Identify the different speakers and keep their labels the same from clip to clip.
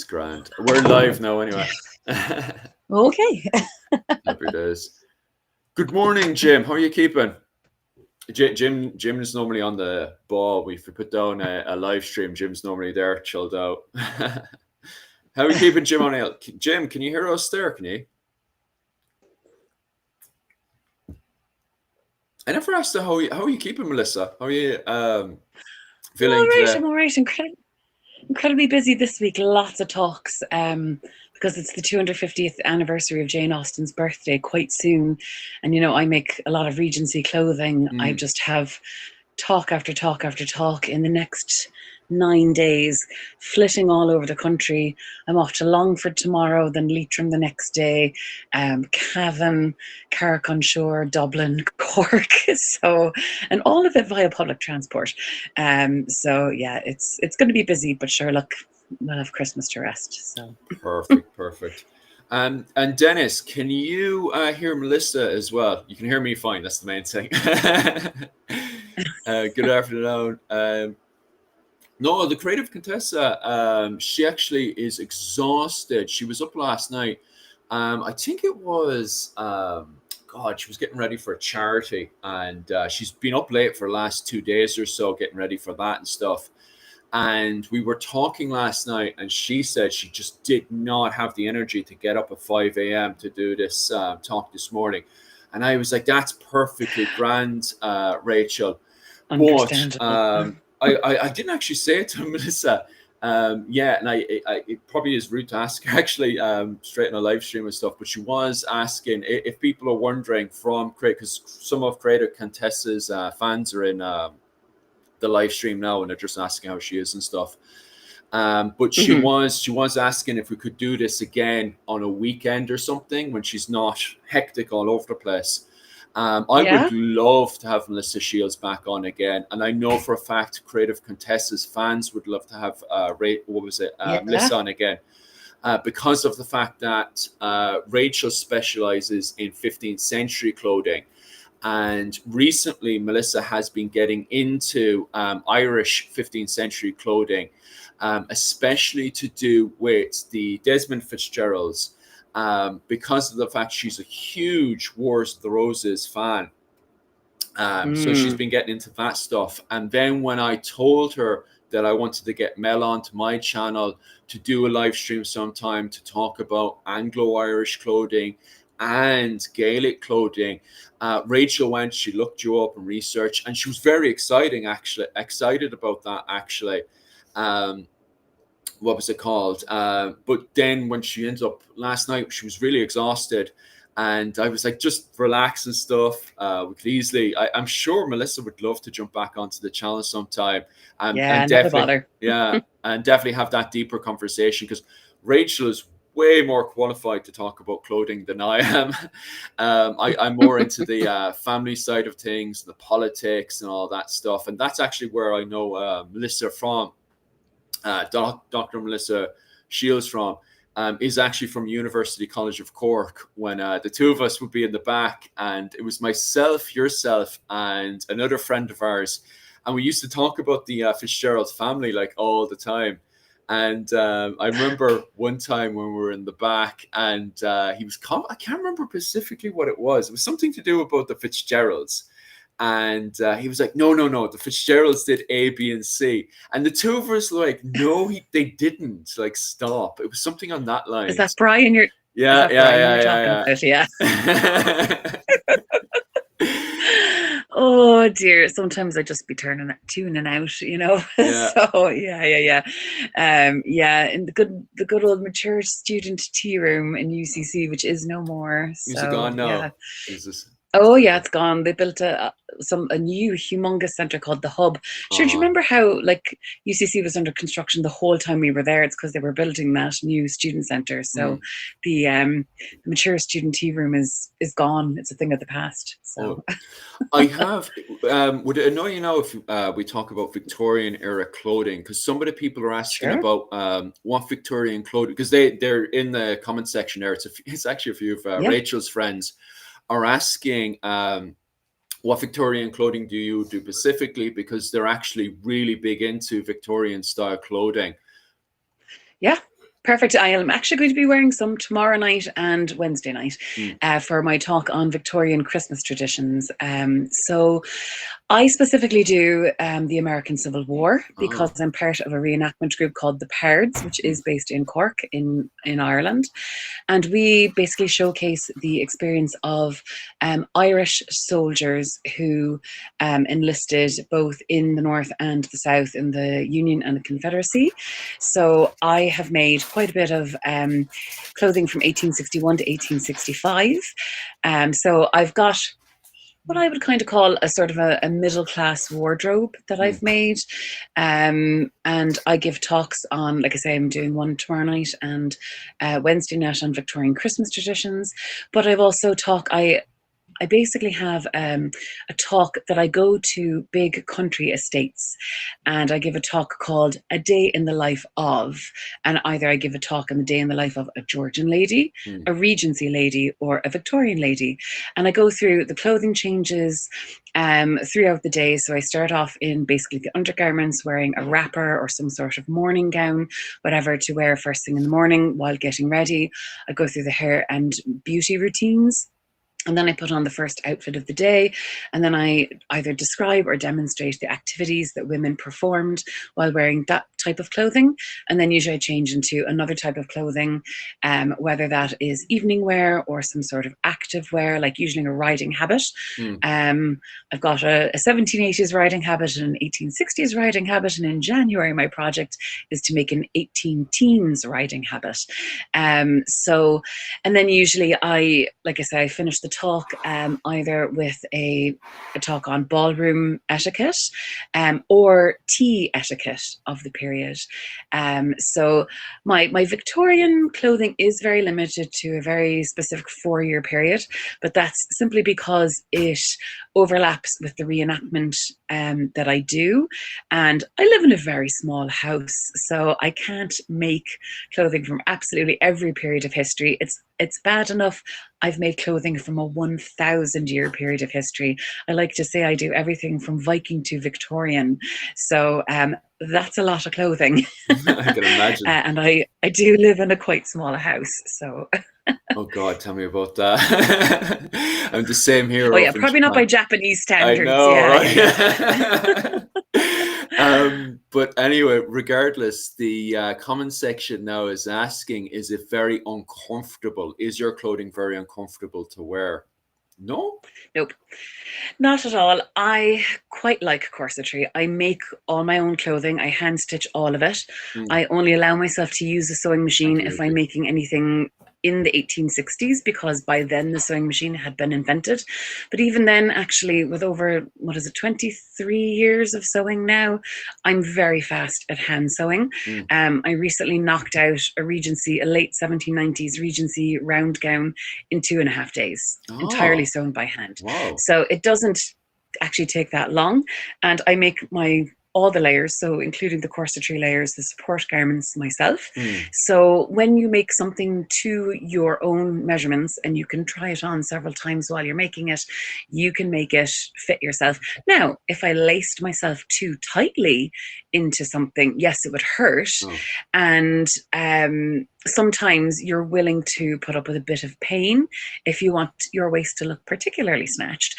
Speaker 1: grand. We're live now anyway.
Speaker 2: Okay.
Speaker 1: Happy days. Good morning, Jim. How are you keeping? Jim is normally on the ball. If we put down a live stream, Jim's normally there, chilled out. How are you keeping, Jim O'Neill? Jim, can you hear us there? Can you? I never asked her how are you keeping, Melissa? How are you feeling today?
Speaker 2: I'm all right. Incredibly busy this week. Lots of talks because it's the 250th anniversary of Jane Austen's birthday quite soon. And, I make a lot of Regency clothing. I just have talk after talk after talk in the next 9 days, flitting all over the country. I'm off to Longford tomorrow, then Leitrim the next day, Cavan, Carrick-on-Shore, Dublin, Cork. And all of it via public transport. It's going to be busy, but sure, look, we'll have Christmas to rest. So
Speaker 1: Perfect. And Dennis, can you hear Melissa as well? You can hear me fine. That's the main thing. Good afternoon. No, the creative Contessa, she actually is exhausted. She was up last night. I think it was, she was getting ready for a charity, and she's been up late for the last 2 days or so, getting ready for that and stuff. And we were talking last night, and she said she just did not have the energy to get up at 5 a.m. to do this talk this morning. And I was like, that's perfectly grand, Rachel.
Speaker 2: understandable.
Speaker 1: But I didn't actually say it to Melissa. And it probably is rude to ask her actually straight on a live stream and stuff. But she was asking if people are wondering because some of Creator Contessa's fans are in the live stream now, and they're just asking how she is and stuff. But she was asking if we could do this again on a weekend or something when she's not hectic all over the place. I would love to have Melissa Shields back on again, and I know for a fact Creative Contessa's fans would love to have Melissa on again, because of the fact that Rachel specializes in 15th century clothing, and recently Melissa has been getting into Irish 15th century clothing, especially to do with the Desmond Fitzgeralds. Because of the fact she's a huge Wars of the Roses fan. So she's been getting into that stuff. And then when I told her that I wanted to get Mel onto my channel to do a live stream sometime to talk about Anglo-Irish clothing and Gaelic clothing, Rachel went, she looked you up and researched, and she was very excited about that actually. What was it called? But then when she ended up last night, she was really exhausted. And I was like, just relax and stuff. We could easily, I'm sure Melissa would love to jump back onto the channel sometime. And definitely have that deeper conversation, because Rachel is way more qualified to talk about clothing than I am. I'm more into the family side of things, the politics and all that stuff. And that's actually where I know Melissa from. Dr. Melissa Shields is actually from University College of Cork, when the two of us would be in the back, and it was myself, yourself, and another friend of ours, and we used to talk about the Fitzgerald family like all the time. And I remember one time when we were in the back, and he was I can't remember specifically what it was. It was something to do about the Fitzgeralds. And he was like, no, the Fitzgeralds did A, B, and C. And the two of us were like, no, they didn't. Like, stop. It was something on that line.
Speaker 2: Is that Brian you're talking about? Oh dear, sometimes I just be tuning out,
Speaker 1: Yeah.
Speaker 2: So in the good old mature student tea room in UCC, which is no more.
Speaker 1: Is it gone now?
Speaker 2: Yeah.
Speaker 1: Jesus.
Speaker 2: Oh yeah, it's gone. They built a new humongous center called the Hub. Sure, do you remember how like UCC was under construction the whole time we were there? It's because they were building that new student center. So the mature student tea room is gone. It's a thing of the past. So
Speaker 1: I have. Would it annoy you now if we talk about Victorian era clothing? Because some of the people are asking about what Victorian clothing, because they're in the comment section there. It's actually a few of Rachel's friends are asking what Victorian clothing do you do specifically, because they're actually really big into Victorian style clothing.
Speaker 2: Yeah, Perfect. I am actually going to be wearing some tomorrow night and Wednesday night
Speaker 1: Mm.
Speaker 2: for my talk on Victorian Christmas traditions. So I specifically do the American Civil War
Speaker 1: Oh.
Speaker 2: because I'm part of a reenactment group called the Pards, which is based in Cork in Ireland. And we basically showcase the experience of Irish soldiers who enlisted both in the North and the South in the Union and the Confederacy. So I have made quite a bit of clothing from 1861 to 1865. So I've got what I would kind of call a sort of a middle class wardrobe that I've made. And I give talks on, like I say, I'm doing one tomorrow night and Wednesday night on Victorian Christmas traditions. But I've also I basically have a talk that I go to big country estates and I give a talk called A Day in the Life of, and either I give a talk on the day in the life of a Georgian lady, a Regency lady, or a Victorian lady. And I go through the clothing changes throughout the day. So I start off in basically the undergarments, wearing a wrapper or some sort of morning gown, whatever to wear first thing in the morning while getting ready. I go through the hair and beauty routines. And then I put on the first outfit of the day, and then I either describe or demonstrate the activities that women performed while wearing that type of clothing. And then usually I change into another type of clothing, whether that is evening wear or some sort of active wear, like usually a riding habit. I've got a 1780s riding habit and an 1860s riding habit. And in January, my project is to make an 18 teens riding habit. And then usually like I say, I finish the talk either with a talk on ballroom etiquette or tea etiquette of the period. So my Victorian clothing is very limited to a very specific 4-year period, but that's simply because it overlaps with the reenactment that I do. And I live in a very small house, so I can't make clothing from absolutely every period of history. It's bad enough I've made clothing from a 1,000-year period of history. I like to say I do everything from Viking to Victorian. So that's a lot of clothing.
Speaker 1: I can imagine.
Speaker 2: And I do live in a quite small house. So.
Speaker 1: Oh God, tell me about that. I'm the same here.
Speaker 2: Oh yeah, probably not by Japanese
Speaker 1: I
Speaker 2: standards.
Speaker 1: know,
Speaker 2: Yeah,
Speaker 1: right?
Speaker 2: yeah.
Speaker 1: But anyway, regardless, the comment section now is asking, is it very uncomfortable? Is your clothing very uncomfortable to wear? No?
Speaker 2: Nope, not at all. I quite like corsetry. I make all my own clothing. I hand stitch all of it. I only allow myself to use a sewing machine if I'm making anything in the 1860s, because by then the sewing machine had been invented. But even then, actually, with over, 23 years of sewing now, I'm very fast at hand sewing. I recently knocked out a late 1790s Regency round gown in 2.5 days, entirely sewn by hand.
Speaker 1: Wow.
Speaker 2: So it doesn't actually take that long. And I make all the layers, so including the corsetry layers, the support garments myself. So when you make something to your own measurements, and you can try it on several times while you're making it, you can make it fit yourself. Now, if I laced myself too tightly into something, yes, it would hurt. And sometimes you're willing to put up with a bit of pain if you want your waist to look particularly snatched.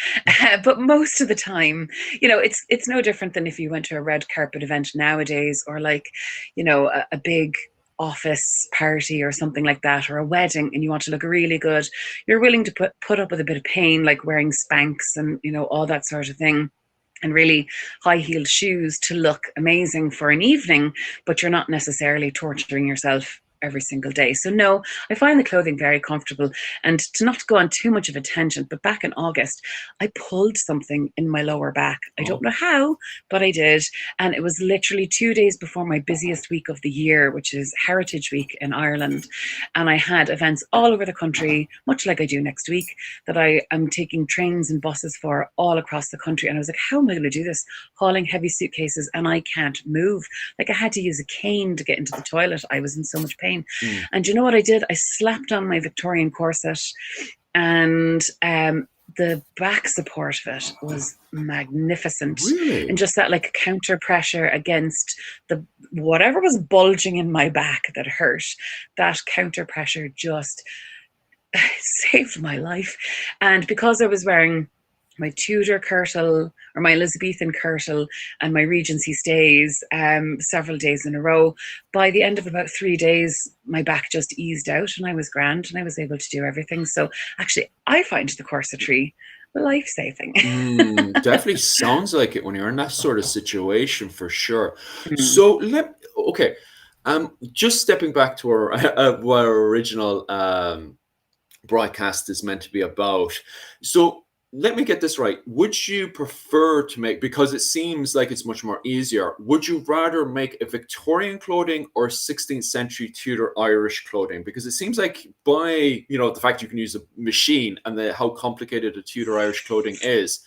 Speaker 2: But most of the time, it's no different than if you went to a red carpet event nowadays, or like, a big office party or something like that, or a wedding, and you want to look really good. You're willing to put up with a bit of pain, like wearing Spanx and, all that sort of thing, and really high-heeled shoes to look amazing for an evening, but you're not necessarily torturing yourself every single day. So no, I find the clothing very comfortable. And to not go on too much of a tangent, but back in August, I pulled something in my lower back. I don't know how, but I did. And it was literally 2 days before my busiest week of the year, which is Heritage Week in Ireland. And I had events all over the country, much like I do next week, that I am taking trains and buses for all across the country. And I was like, how am I going to do this? Hauling heavy suitcases, and I can't move. Like, I had to use a cane to get into the toilet. I was in so much pain. And you know what I did? I slapped on my Victorian corset, and the back support of it was magnificent.
Speaker 1: Really?
Speaker 2: And just that like counter pressure against the whatever was bulging in my back that hurt, that counter pressure just saved my life. And because I was wearing my Tudor kirtle or my Elizabethan kirtle and my Regency stays several days in a row, by the end of about 3 days, my back just eased out and I was grand and I was able to do everything. So actually, I find the corsetry life-saving.
Speaker 1: Definitely sounds like it when you're in that sort of situation, for sure.
Speaker 2: Mm.
Speaker 1: So okay, just stepping back to our what our original broadcast is meant to be about. So let me get this right. Would you prefer to make, because it seems like it's much more easier, would you rather make a Victorian clothing or 16th century Tudor Irish clothing? Because it seems like by, the fact you can use a machine and how complicated a Tudor Irish clothing is,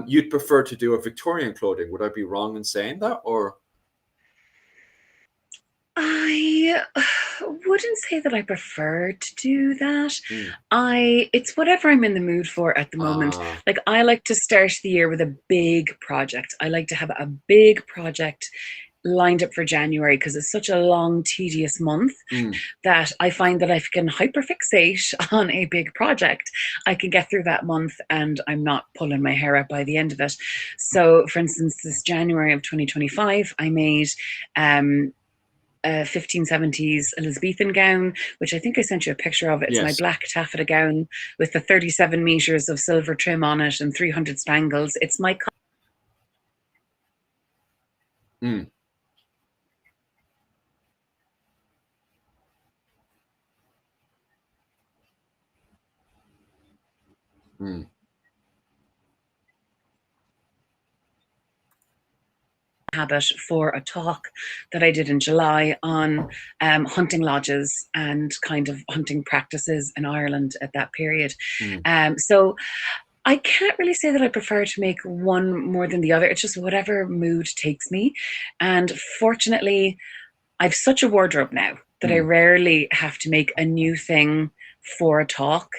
Speaker 1: you'd prefer to do a Victorian clothing. Would I be wrong in saying that, or?
Speaker 2: I wouldn't say that I prefer to do that.
Speaker 1: Mm.
Speaker 2: It's whatever I'm in the mood for at the moment.
Speaker 1: Ah,
Speaker 2: Like I like to start the year with a big project. I like to have a big project lined up for January because it's such a long, tedious month
Speaker 1: mm,
Speaker 2: that I find that if I can hyperfixate on a big project, I can get through that month and I'm not pulling my hair out by the end of it. So, for instance, this January of 2025, I made a 1570s Elizabethan gown, which I think I sent you a picture of. It's my
Speaker 1: yes.
Speaker 2: black taffeta gown with the 37 meters of silver trim on it and 300 spangles. It's my
Speaker 1: Mm, mm,
Speaker 2: habit for a talk that I did in July on hunting lodges and kind of hunting practices in Ireland at that period.
Speaker 1: mm,
Speaker 2: So I can't really say that I prefer to make one more than the other. It's just whatever mood takes me. And fortunately, I've such a wardrobe now that I
Speaker 1: mm,
Speaker 2: rarely have to make a new thing for a talk.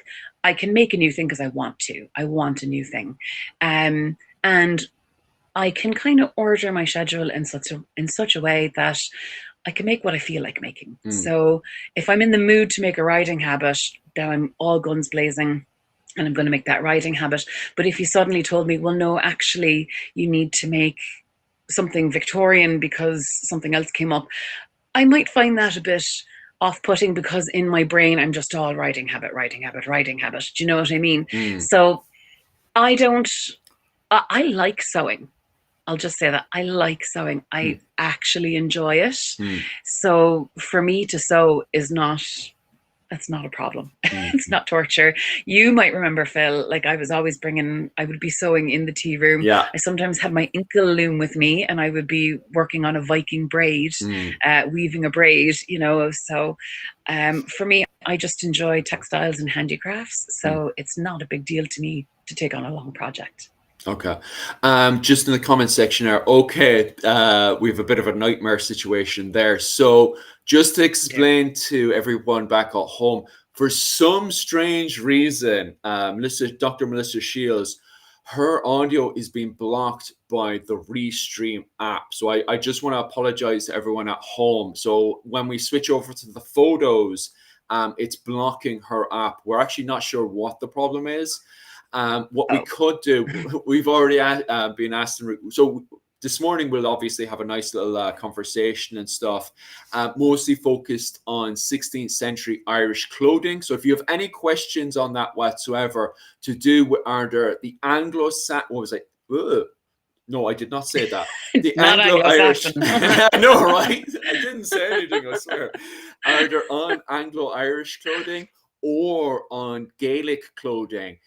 Speaker 2: I can make a new thing because I want to. I want a new thing. And I can kind of order my schedule in such a way that I can make what I feel like making.
Speaker 1: mm.
Speaker 2: So if I'm in the mood to make a riding habit, then I'm all guns blazing and I'm going to make that riding habit. But if you suddenly told me, well, no, actually, you need to make something Victorian because something else came up, I might find that a bit off-putting because in my brain I'm just all riding habit, riding habit, riding habit. Do you know what I mean?
Speaker 1: Mm,
Speaker 2: So I don't. I like sewing. I'll just say that I like sewing. I
Speaker 1: mm,
Speaker 2: actually enjoy it.
Speaker 1: mm,
Speaker 2: So for me to sew is not, that's not a problem.
Speaker 1: mm,
Speaker 2: It's not torture. You might remember, Phil, like I was always I would be sewing in the tea room.
Speaker 1: yeah.
Speaker 2: I sometimes had my inkle loom with me and I would be working on a Viking braid,
Speaker 1: Mm,
Speaker 2: weaving a braid, So for me, I just enjoy textiles and handicrafts.
Speaker 1: mm.
Speaker 2: So it's not a big deal to me to take on a long project.
Speaker 1: Okay. Just in the comment section there. Okay, we have a bit of a nightmare situation there. So just to
Speaker 2: Okay.
Speaker 1: explain to everyone back at home, for some strange reason, Dr. Melissa Shields, her audio is being blocked by the Restream app. So I just want to apologize to everyone at home. So when we switch over to the photos, it's blocking her app. We're actually not sure what the problem is. What we
Speaker 2: Oh,
Speaker 1: could do, we've already been asked. So this morning we'll obviously have a nice little conversation and stuff, mostly focused on 16th century Irish clothing. So if you have any questions on that whatsoever to do with either the Anglo-Saxon, what was it? Ugh. No, I did not say that. The
Speaker 2: not
Speaker 1: Anglo-Irish.
Speaker 2: Anglo-Saxon.
Speaker 1: I know, right? I didn't say anything, I swear. Either on Anglo-Irish clothing or on Gaelic clothing,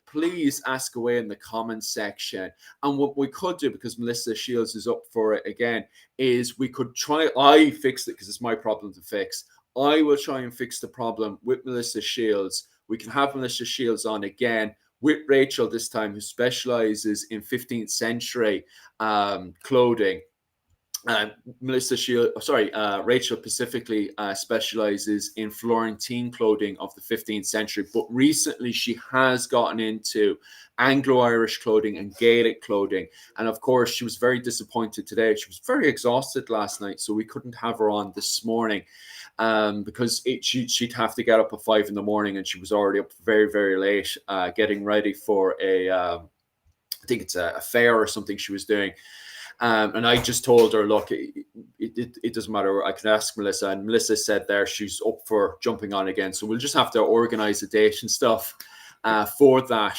Speaker 1: please ask away in the comments section. And what we could do, because Melissa Shields is up for it again, is we could I fixed it because it's my problem to fix. I will try and fix the problem with Melissa Shields. We can have Melissa Shields on again with Rachel this time, who specializes in 15th century clothing. Melissa Rachel specifically specializes in Florentine clothing of the 15th century, but recently she has gotten into Anglo-Irish clothing and Gaelic clothing. And of course, she was very disappointed today. She was very exhausted last night, so we couldn't have her on this morning because she'd have to get up at 5 a.m, and she was already up very, very late getting ready for I think it's a fair or something she was doing. And I just told her, look, it doesn't matter. I can ask Melissa. And Melissa said there she's up for jumping on again. So we'll just have to organize a date and stuff for that.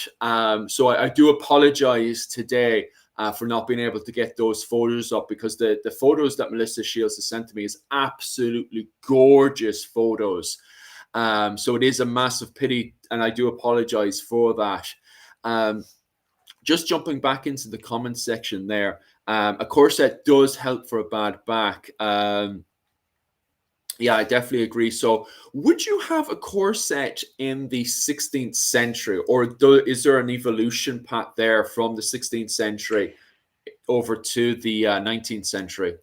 Speaker 1: So I do apologize today for not being able to get those photos up, because the photos that Melissa Shields has sent to me is absolutely gorgeous photos. So it is a massive pity, and I do apologize for that. Just jumping back into the comments section there. A corset does help for a bad back. Yeah, I definitely agree. So would you have a corset in the 16th century, or is there an evolution path there from the 16th century over to the 19th century?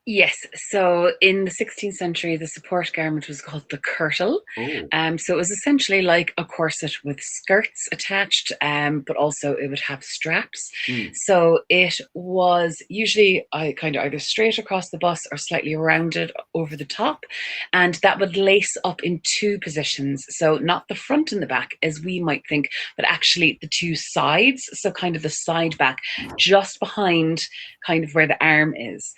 Speaker 2: Yes, so in the 16th century, the support garment was called the kirtle. So it was essentially like a corset with skirts attached, but also it would have straps. So it was usually kind of either straight across the bust or slightly rounded over the top, and that would lace up in two positions. So not the front and the back, as we might think, but actually the two sides. So kind of the side back, just behind kind of where the arm is.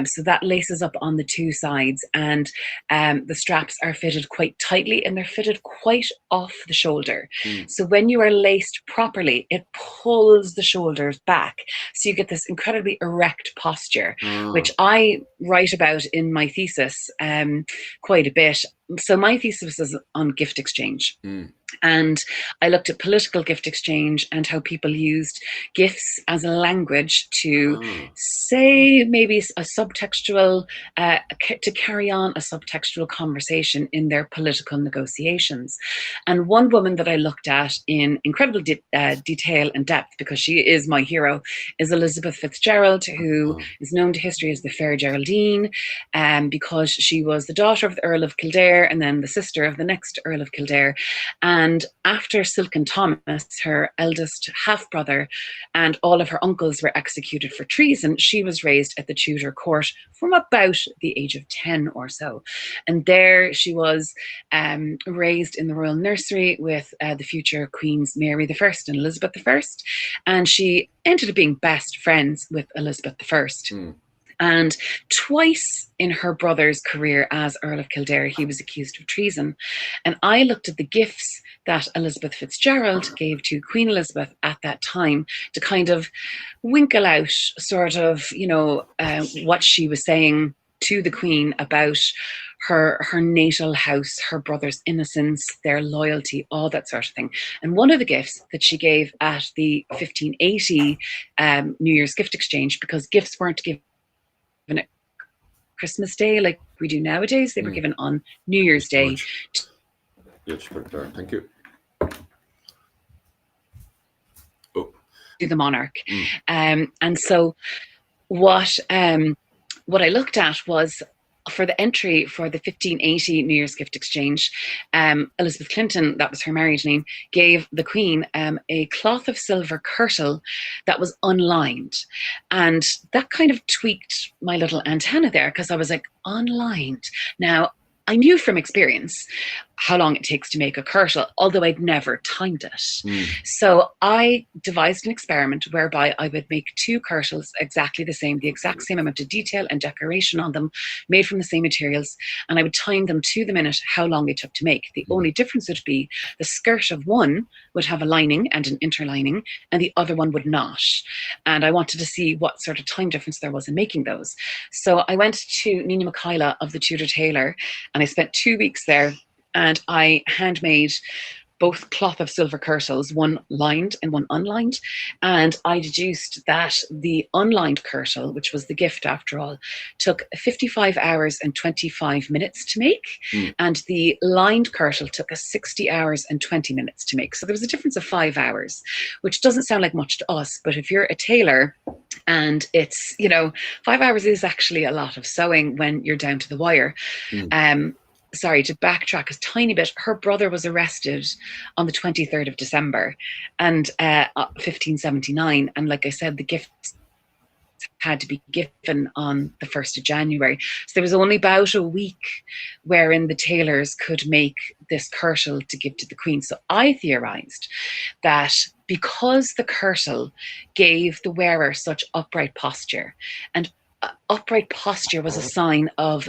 Speaker 2: So that laces up on the two sides, and the straps are fitted quite tightly, and they're fitted quite off the shoulder. So when you are laced properly, it pulls the shoulders back. So you get this incredibly erect posture, which I write about in my thesis quite a bit. So my thesis was on gift exchange. And I looked at political gift exchange and how people used gifts as a language to say maybe a subtextual, to carry on a subtextual conversation in their political negotiations. And one woman that I looked at in incredible detail and depth, because she is my hero, is Elizabeth Fitzgerald, who is known to history as the Fair Geraldine, because she was the daughter of the Earl of Kildare and then the sister of the next Earl of Kildare. And after Silken Thomas, her eldest half-brother, and all of her uncles were executed for treason, she was raised at the Tudor court from about the age of 10 or so. And there she was raised in the royal nursery with the future Queens Mary I and Elizabeth I. And she ended up being best friends with Elizabeth I. And twice in her brother's career as Earl of Kildare, he was accused of treason. And I looked at the gifts that Elizabeth Fitzgerald gave to Queen Elizabeth at that time to kind of winkle out sort of, what she was saying to the Queen about her natal house, her brother's innocence, their loyalty, all that sort of thing. And one of the gifts that she gave at the 1580 New Year's gift exchange, because gifts weren't given at Christmas Day like we do nowadays, they were given on New Year's Day.
Speaker 1: Yes, thank you.
Speaker 2: To the monarch. And so what I looked at was, for the entry for the 1580 New Year's gift exchange, Elizabeth Clinton, that was her married name, gave the Queen a cloth of silver kirtle that was unlined. And that kind of tweaked my little antenna there, because I was like, unlined. Now, I knew from experience how long it takes to make a kirtle, although I'd never timed it. So I devised an experiment whereby I would make two kirtles exactly the exact same amount of detail and decoration on them, made from the same materials, and I would time them to the minute how long they took to make. The only difference would be the skirt of one would have a lining and an interlining, and the other one would not. And I wanted to see what sort of time difference there was in making those. So I went to Nina Michaela of the Tudor Tailor, and I spent 2 weeks there, and I handmade both cloth of silver kirtles, one lined and one unlined. And I deduced that the unlined kirtle, which was the gift after all, took 55 hours and 25 minutes to make. And the lined kirtle took us 60 hours and 20 minutes to make. So there was a difference of 5 hours, which doesn't sound like much to us, but if you're a tailor And it's, 5 hours is actually a lot of sewing when you're down to the wire. Sorry, to backtrack a tiny bit, her brother was arrested on the 23rd of December and 1579. And like I said, the gifts had to be given on the 1st of January. So there was only about a week wherein the tailors could make this kirtle to give to the Queen. So I theorized that because the kirtle gave the wearer such upright posture, and upright posture was a sign of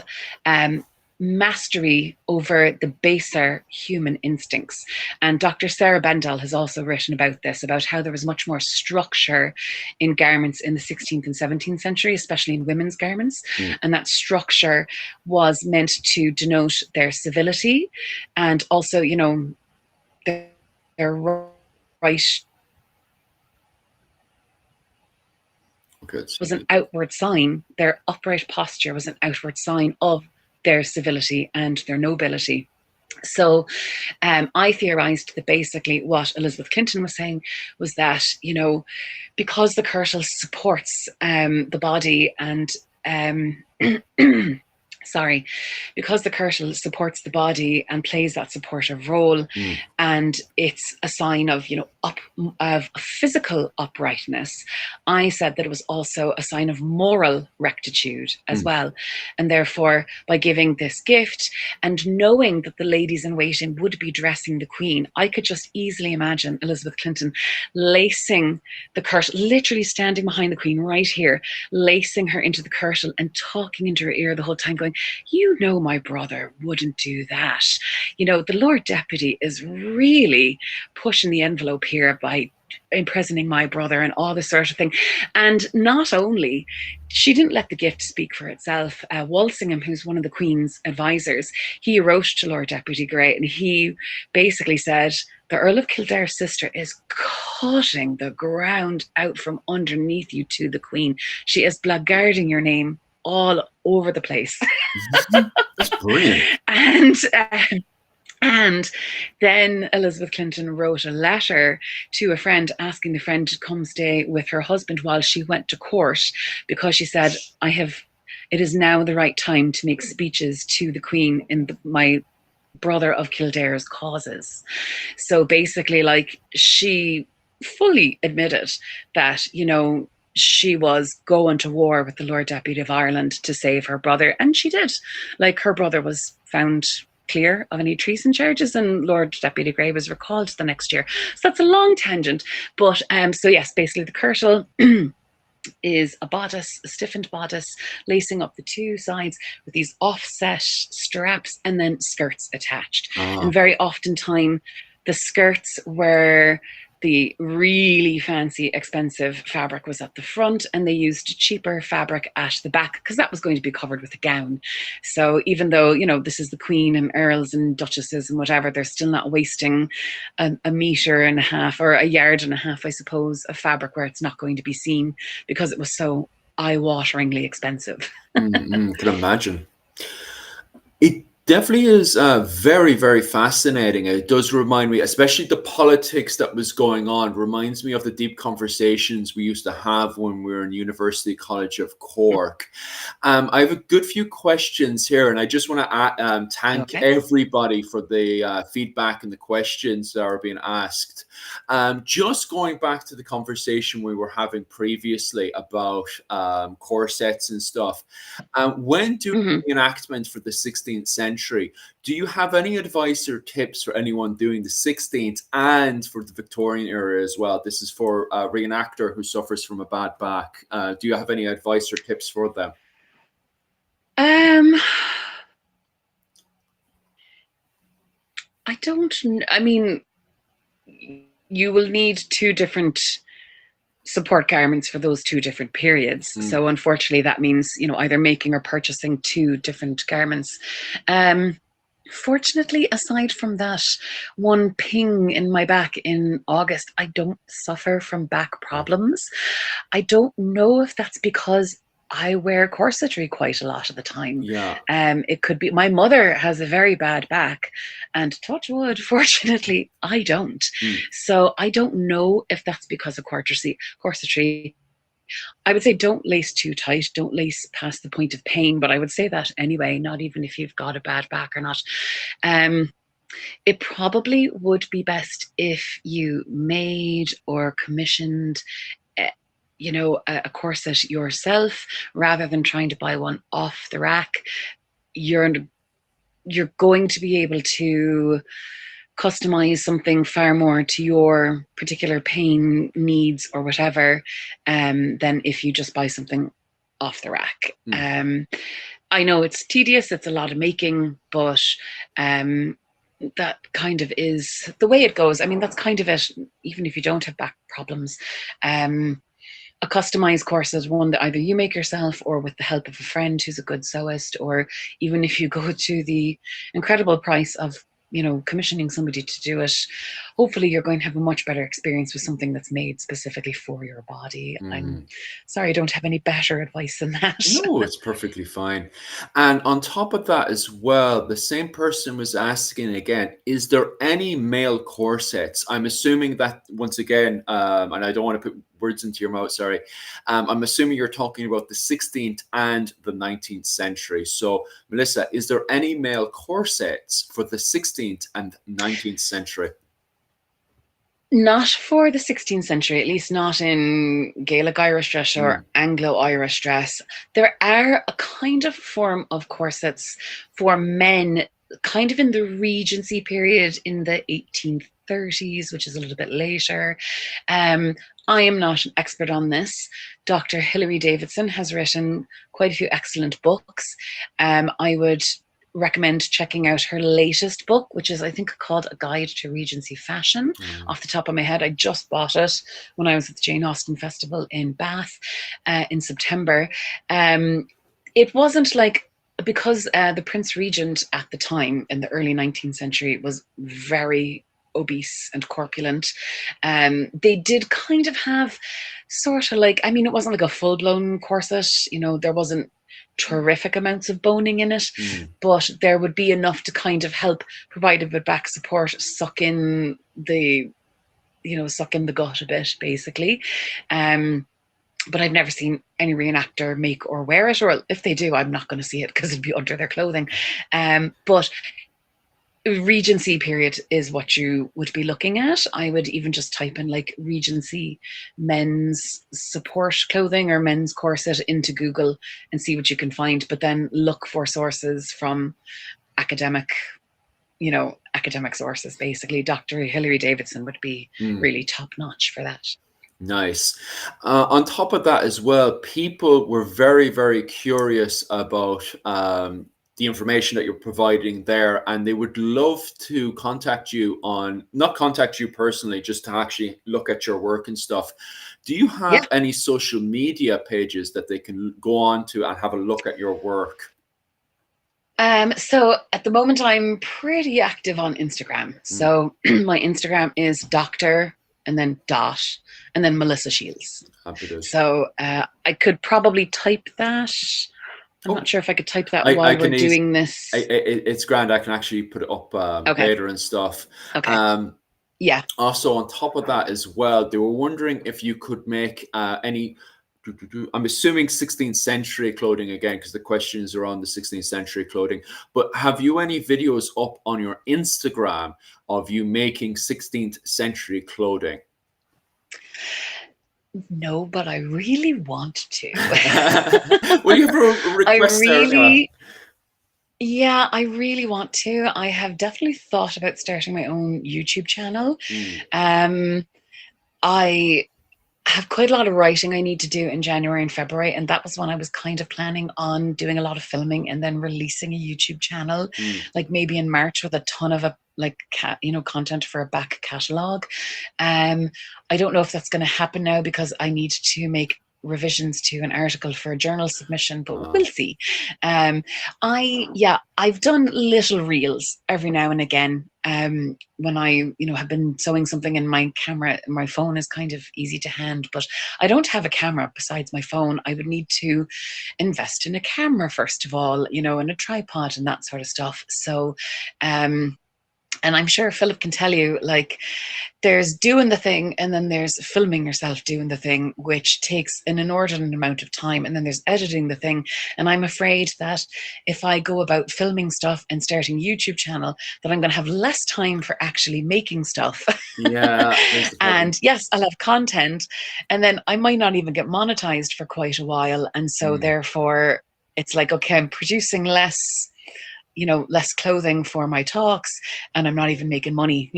Speaker 2: mastery over the baser human instincts. And Dr. Sarah Bendel has also written about this, about how there was much more structure in garments in the 16th and 17th century, especially in women's garments. And that structure was meant to denote their civility and also, their right. Was an outward sign. Their upright posture was an outward sign of their civility and their nobility. So I theorized that basically what Elizabeth Clinton was saying was that, because the kirtle supports the body and because the kirtle supports the body and plays that supportive role, and it's a sign of, of physical uprightness, I said that it was also a sign of moral rectitude as well. And therefore, by giving this gift and knowing that the ladies in waiting would be dressing the Queen, I could just easily imagine Elizabeth Clinton lacing the kirtle, literally standing behind the Queen right here, lacing her into the kirtle and talking into her ear the whole time, going, my brother wouldn't do that. The Lord Deputy is really pushing the envelope here by imprisoning my brother and all this sort of thing. And not only, she didn't let the gift speak for itself. Walsingham, who's one of the Queen's advisors, he wrote to Lord Deputy Grey and he basically said, the Earl of Kildare's sister is cutting the ground out from underneath you to the Queen. She is blackguarding your name all over the place.
Speaker 1: That's brilliant.
Speaker 2: And then Elizabeth Clinton wrote a letter to a friend asking the friend to come stay with her husband while she went to court, because she said, it is now the right time to make speeches to the Queen in my brother of Kildare's causes. So basically, she fully admitted that, she was going to war with the Lord Deputy of Ireland to save her brother. And she did. Her brother was found clear of any treason charges and Lord Deputy Grey was recalled the next year. So that's a long tangent. But so yes, basically the kirtle is a bodice, a stiffened bodice, lacing up the two sides with these offset straps and then skirts attached. And very oftentimes the skirts were the really fancy, expensive fabric was at the front, and they used cheaper fabric at the back because that was going to be covered with a gown. So even though, this is the Queen and earls and duchesses and whatever, they're still not wasting a metre and a half or a yard and a half, I suppose, of fabric where it's not going to be seen because it was so eye-wateringly expensive.
Speaker 1: Can imagine. It definitely is very, very fascinating. It does remind me, especially the politics that was going on, reminds me of the deep conversations we used to have when we were in University College of Cork. I have a good few questions here, and I just want to thank everybody for the feedback and the questions that are being asked. Just going back to the conversation we were having previously about corsets and stuff, when doing the enactment for the 16th century, do you have any advice or tips for anyone doing the 16th and for the Victorian era as well? This is for a reenactor who suffers from a bad back. Do you have any advice or tips for them?
Speaker 2: I don't. I mean, you will need two different support garments for those two different periods. So unfortunately, that means, either making or purchasing two different garments. Fortunately, aside from that one ping in my back in August, I don't suffer from back problems. I don't know if that's because I wear corsetry quite a lot of the time.
Speaker 1: Yeah.
Speaker 2: It could be my mother has a very bad back, and touch wood, fortunately, I don't. So I don't know if that's because of corsetry. I would say don't lace too tight, don't lace past the point of pain, but I would say that anyway, not even if you've got a bad back or not. Um, it probably would be best if you made or commissioned uh, a corset yourself rather than trying to buy one off the rack. You're going to be able to customize something far more to your particular pain needs or whatever, than if you just buy something off the rack. I know it's tedious, it's a lot of making, but that kind of is the way it goes. I mean, that's kind of it, even if you don't have back problems. A customized course is one that either you make yourself or with the help of a friend who's a good sewist, or even if you go to the incredible price of commissioning somebody to do it, hopefully you're going to have a much better experience with something that's made specifically for your body. I'm sorry I don't have any better advice than that.
Speaker 1: No, it's perfectly fine. And on top of that as well, the same person was asking again, is there any male corsets? I'm assuming that once again, and I don't want to put words into your mouth, sorry. I'm assuming you're talking about the 16th and the 19th century. So Melissa, is there any male corsets for the 16th and 19th century?
Speaker 2: Not for the 16th century, at least not in Gaelic Irish dress or Anglo-Irish dress. There are a kind of form of corsets for men, kind of in the Regency period in the 1830s, which is a little bit later. I am not an expert on this. Dr. Hilary Davidson has written quite a few excellent books. I would recommend checking out her latest book, which is, I think, called A Guide to Regency Fashion. Off the top of my head, I just bought it when I was at the Jane Austen Festival in Bath in September. It wasn't like, because the Prince Regent at the time in the early 19th century was very obese and corpulent. They did kind of have sort of like, I mean, it wasn't like a full-blown corset, there wasn't terrific amounts of boning in it, but there would be enough to kind of help provide a bit back support, suck in the gut a bit, basically. But I've never seen any reenactor make or wear it, or if they do, I'm not going to see it because it'd be under their clothing. But Regency period is what you would be looking at. I would even just type in like Regency men's support clothing or men's corset into Google and see what you can find, but then look for sources from academic sources. Basically, Dr. Hilary Davidson would be really top notch for that.
Speaker 1: Nice. On top of that as well, people were very, very curious about the information that you're providing there, and they would love to contact you not contact you personally, just to actually look at your work and stuff. Do you have any social media pages that they can go on to and have a look at your work?
Speaker 2: So at the moment, I'm pretty active on Instagram. So my Instagram is Dr. and then dot and then Melissa Shields. So I could probably type that. I'm not sure if I could type that while we're doing this.
Speaker 1: It's grand. I can actually put it up later and stuff.
Speaker 2: Okay. Yeah.
Speaker 1: Also, on top of that as well, they were wondering if you could make any, I'm assuming 16th century clothing again, because the questions are on the 16th century clothing. But have you any videos up on your Instagram of you making 16th century clothing?
Speaker 2: No, but I really want to.
Speaker 1: Well, you have a request
Speaker 2: Yeah, I really want to. I have definitely thought about starting my own YouTube channel. I have quite a lot of writing I need to do in January and February, and that was when I was kind of planning on doing a lot of filming and then releasing a YouTube channel, like maybe in March, with a ton of content for a back catalog. I don't know if that's going to happen now because I need to make revisions to an article for a journal submission, but we'll see. I've done little reels every now and again. When I, have been sewing something in my camera, my phone is kind of easy to hand, but I don't have a camera besides my phone. I would need to invest in a camera first of all, and a tripod and that sort of stuff. So, And I'm sure Philip can tell you, like, there's doing the thing and then there's filming yourself doing the thing, which takes an inordinate amount of time. And then there's editing the thing. And I'm afraid that if I go about filming stuff and starting a YouTube channel, that I'm going to have less time for actually making stuff.
Speaker 1: Yeah, there's the problem.
Speaker 2: And yes, I'll have content. And then I might not even get monetized for quite a while. And so
Speaker 1: Mm.
Speaker 2: therefore, it's like, okay, I'm producing less, less clothing for my talks, and I'm not even making money,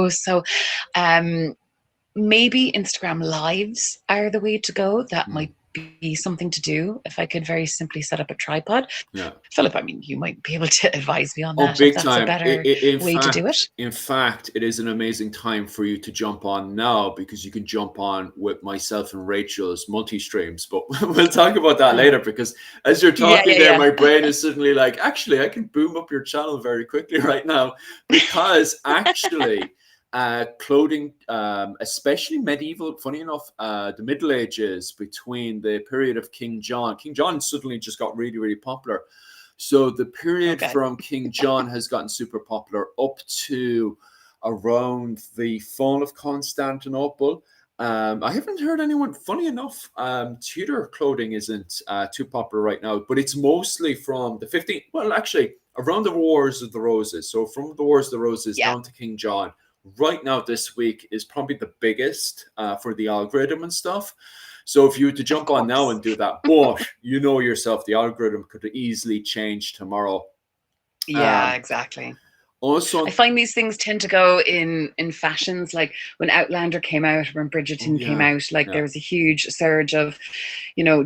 Speaker 2: so maybe Instagram lives are the way to go. That
Speaker 1: Mm.
Speaker 2: might be something to do if I could very simply set up a tripod.
Speaker 1: Yeah.
Speaker 2: Philip, I mean, you might be able to advise me on
Speaker 1: Oh,
Speaker 2: that if
Speaker 1: big
Speaker 2: that's a
Speaker 1: time.
Speaker 2: better way to do it.
Speaker 1: In fact, it is an amazing time for you to jump on now, because you can jump on with myself and Rachel's multi-streams. But we'll talk about that later, because as you're talking there, my brain is suddenly like, actually, I can boom up your channel very quickly right now, because actually, clothing, especially medieval, funny enough, the Middle Ages, between the period of King John suddenly just got really, really popular. So the period from King John has gotten super popular up to around the fall of Constantinople. I haven't heard anyone, funny enough, Tudor clothing isn't too popular right now, but it's mostly from the 15th, well, actually, around the Wars of the Roses. So from the Wars of the Roses down to King John, right now this week is probably the biggest for the algorithm and stuff. So if you were to jump on now and do that, but you know yourself, the algorithm could easily change tomorrow.
Speaker 2: Yeah, exactly.
Speaker 1: Also,
Speaker 2: I find these things tend to go in fashions. Like when Outlander came out, when Bridgerton came out, like there was a huge surge of,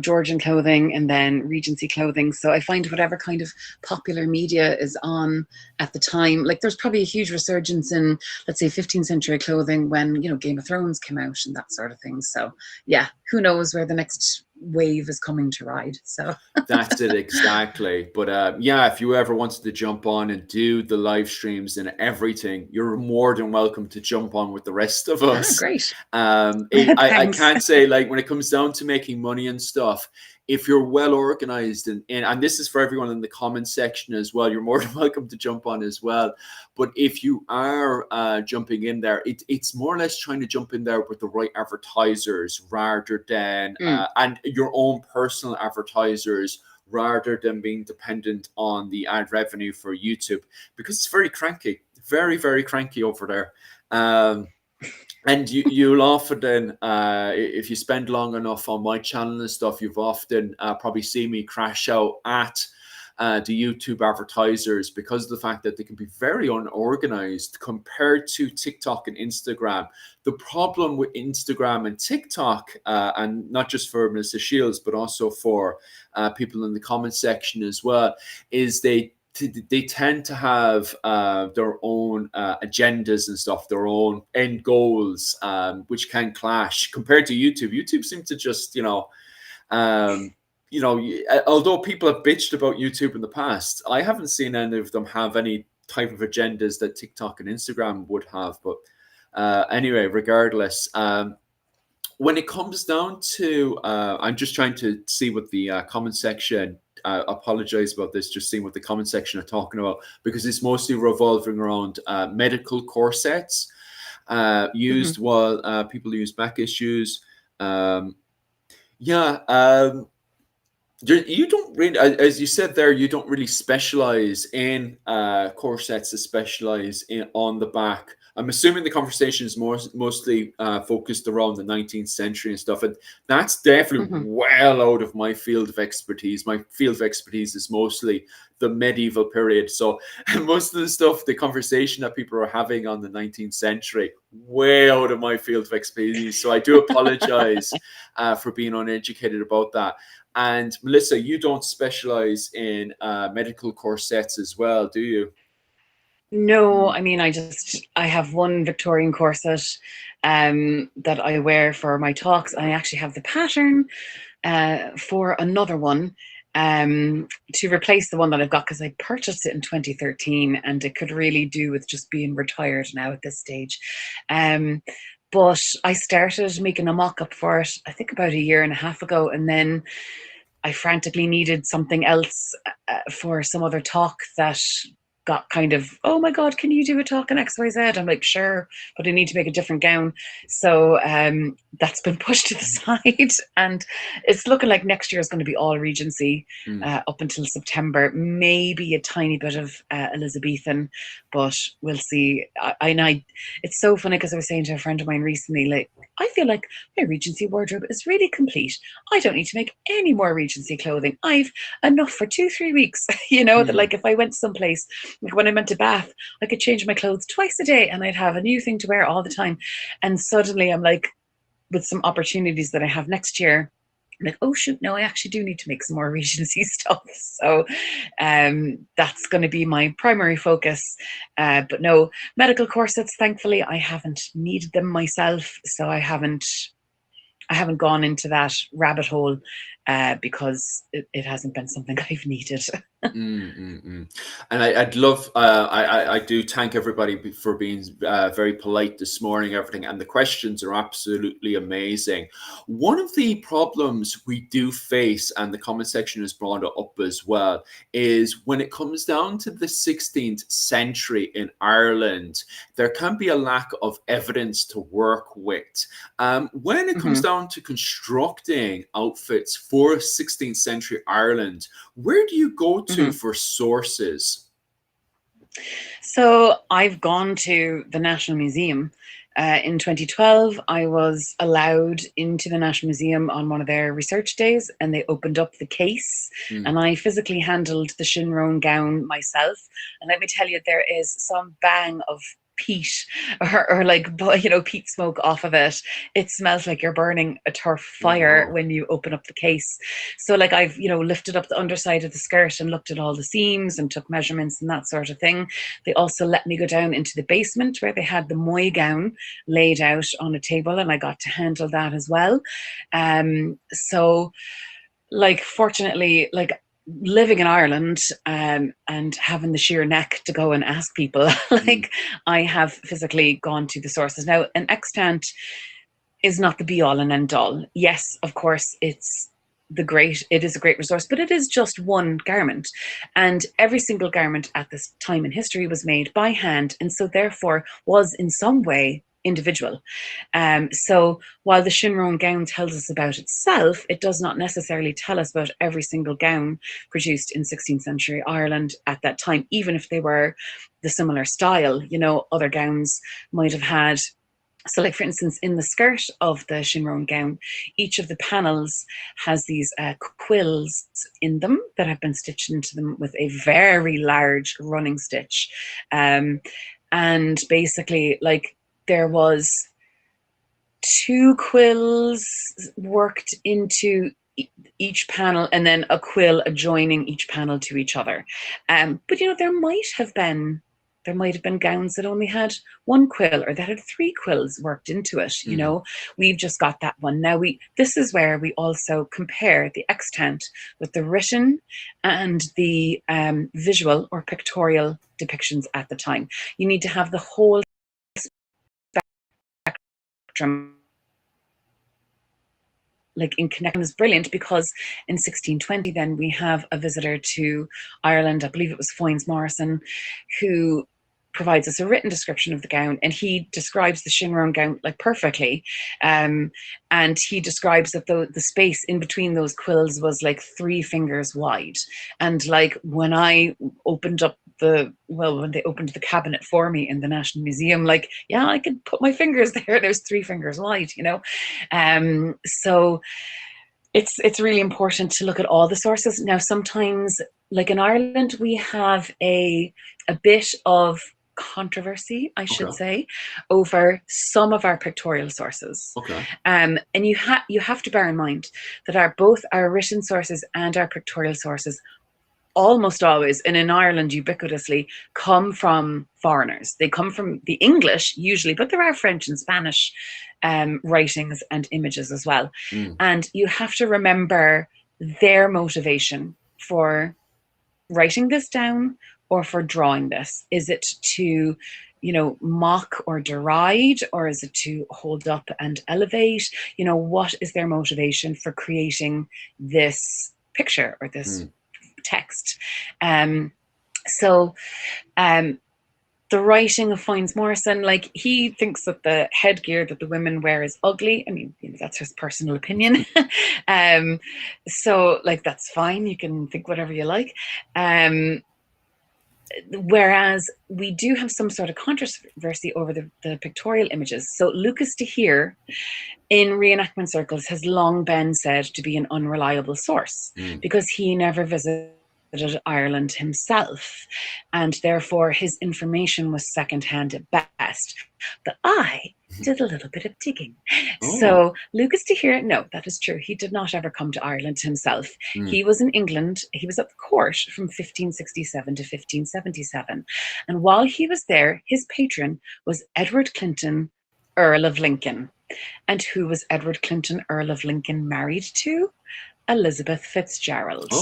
Speaker 2: Georgian clothing and then Regency clothing. So I find whatever kind of popular media is on at the time, like there's probably a huge resurgence in, let's say, 15th century clothing when, Game of Thrones came out and that sort of thing. So yeah, who knows where the next wave is coming to ride. So
Speaker 1: that's it, exactly. But yeah, if you ever wanted to jump on and do the live streams and everything, you're more than welcome to jump on with the rest of us.
Speaker 2: Great.
Speaker 1: I can't say, like, when it comes down to making money and stuff, if you're well organized, and this is for everyone in the comment section as well, you're more than welcome to jump on as well. But if you are jumping in there, it's more or less trying to jump in there with the right advertisers rather than and your own personal advertisers, rather than being dependent on the ad revenue for YouTube, because it's very cranky, very, very cranky over there. And you'll often, if you spend long enough on my channel and stuff, you've often probably seen me crash out at the YouTube advertisers, because of the fact that they can be very unorganized compared to TikTok and Instagram. The problem with Instagram and TikTok, and not just for Melissa Shields, but also for people in the comment section as well, is they tend to have their own agendas and stuff, their own end goals, which can clash compared to YouTube. YouTube seems to just, although people have bitched about YouTube in the past, I haven't seen any of them have any type of agendas that TikTok and Instagram would have. But anyway, regardless, when it comes down to, I'm just trying to see what the comment section, apologize about this, just seeing what the comment section are talking about, because it's mostly revolving around medical corsets used while people use back issues. You don't really, as you said there, you don't really specialize in corsets to specialize in on the back. I'm assuming the conversation is mostly focused around the 19th century and stuff, and that's definitely well out of my field of expertise. My field of expertise is mostly the medieval period. So most of the stuff, the conversation that people are having on the 19th century, way out of my field of expertise. So I do apologize for being uneducated about that. And Melissa, you don't specialize in medical corsets as well, do you?
Speaker 2: No, I mean, I have one Victorian corset that I wear for my talks. I actually have the pattern for another one to replace the one that I've got, because I purchased it in 2013 and it could really do with just being retired now at this stage. But I started making a mock-up for it, I think about a year and a half ago, and then I frantically needed something else for some other talk that got kind of, oh my God, can you do a talk on XYZ? I'm like, sure, but I need to make a different gown. So that's been pushed to the side. And it's looking like next year is going to be all Regency up until September, maybe a tiny bit of Elizabethan, but we'll see. It's so funny because I was saying to a friend of mine recently, like, I feel like my Regency wardrobe is really complete. I don't need to make any more Regency clothing. I've enough for 2-3 weeks. That like if I went someplace, like when I went to Bath, I could change my clothes twice a day and I'd have a new thing to wear all the time. And suddenly I'm like, with some opportunities that I have next year, I'm like, oh shoot, no, I actually do need to make some more Regency stuff. So that's going to be my primary focus. But no, medical corsets, thankfully, I haven't needed them myself. So I haven't gone into that rabbit hole because it hasn't been something I've needed.
Speaker 1: And I'd love, I do thank everybody for being very polite this morning, everything, and the questions are absolutely amazing. One of the problems we do face, and the comment section has brought it up as well, is when it comes down to the 16th century in Ireland, there can be a lack of evidence to work with. When it comes down to constructing outfits for 16th century Ireland, where do you go to for sources?
Speaker 2: So I've gone to the National Museum. In 2012, I was allowed into the National Museum on one of their research days, and they opened up the case, and I physically handled the Shinrone gown myself. And let me tell you, there is some bang of peat or like peat smoke off of it. It smells like you're burning a turf fire when you open up the case. So like I've lifted up the underside of the skirt and looked at all the seams and took measurements and that sort of thing. They also let me go down into the basement where they had the Moy gown laid out on a table, and I got to handle that as well. So like fortunately, like living in Ireland and having the sheer neck to go and ask people, like I have physically gone to the sources. Now, an extant is not the be all and end all. Yes, of course, it is a great resource, but it is just one garment. And every single garment at this time in history was made by hand, and so therefore was in some way individual. So while the Shinrone gown tells us about itself, it does not necessarily tell us about every single gown produced in 16th century Ireland at that time, even if they were the similar style. Other gowns might have had, so like for instance, in the skirt of the Shinrone gown, each of the panels has these quills in them that have been stitched into them with a very large running stitch. And basically, like, there was 2 quills worked into each panel, and then a quill adjoining each panel to each other. But there might have been gowns that only had 1 quill, or that had 3 quills worked into it. We've just got that one. Now this is where we also compare the extant with the written and the visual or pictorial depictions at the time. You need to have the whole spectrum like in connection. Is brilliant because in 1620 then we have a visitor to Ireland, I believe it was Foynes Morrison, who provides us a written description of the gown, and he describes the Shinrone gown like perfectly, and he describes that the space in between those quills was like 3 fingers wide. And like when I opened up when they opened the cabinet for me in the National Museum, like, yeah, I could put my fingers there. There's 3 fingers wide, so it's really important to look at all the sources. Now, sometimes, like in Ireland, we have a bit of controversy, I should say, over some of our pictorial sources. And you have to bear in mind that both our written sources and our pictorial sources almost always, and in Ireland ubiquitously, come from foreigners. They come from the English usually, but there are French and Spanish writings and images as well. And you have to remember their motivation for writing this down or for drawing this. Is it to mock or deride, or is it to hold up and elevate? What is their motivation for creating this picture or this text? So the writing of Foynes Morrison, like, he thinks that the headgear that the women wear is ugly. I mean, that's his personal opinion. So, like, that's fine. You can think whatever you like. Whereas we do have some sort of controversy over the pictorial images. So Lucas de Heer, in reenactment circles, has long been said to be an unreliable source because he never visited Ireland himself, and therefore his information was secondhand at best. But I did a little bit of digging. So Lucas de Heer, no, that is true. He did not ever come to Ireland himself. He was in England. He was at the court from 1567 to 1577. And while he was there, his patron was Edward Clinton, Earl of Lincoln. And who was Edward Clinton, Earl of Lincoln, married to? Elizabeth Fitzgerald.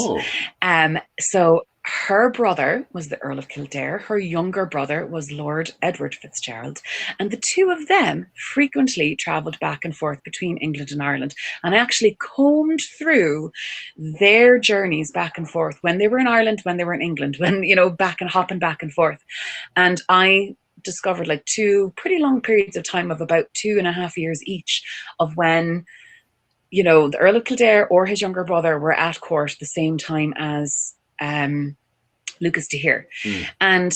Speaker 2: So her brother was the Earl of Kildare. Her younger brother was Lord Edward Fitzgerald. And the two of them frequently travelled back and forth between England and Ireland. And I actually combed through their journeys back and forth when they were in Ireland, when they were in England, when, hopping back and forth. And I discovered like two pretty long periods of time of about 2.5 years each of when the Earl of Kildare or his younger brother were at court at the same time as Lucas de Heer. And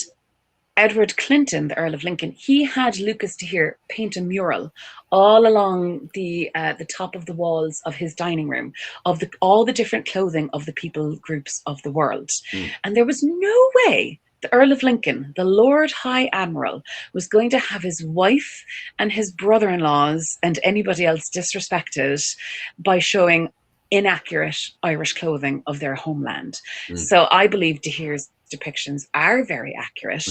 Speaker 2: Edward Clinton, the Earl of Lincoln, he had Lucas de Heer paint a mural all along the top of the walls of his dining room of all the different clothing of the people groups of the world. And there was no way the Earl of Lincoln, the Lord High Admiral, was going to have his wife and his brother-in-laws and anybody else disrespected by showing inaccurate Irish clothing of their homeland. So I believe de Heer's depictions are very accurate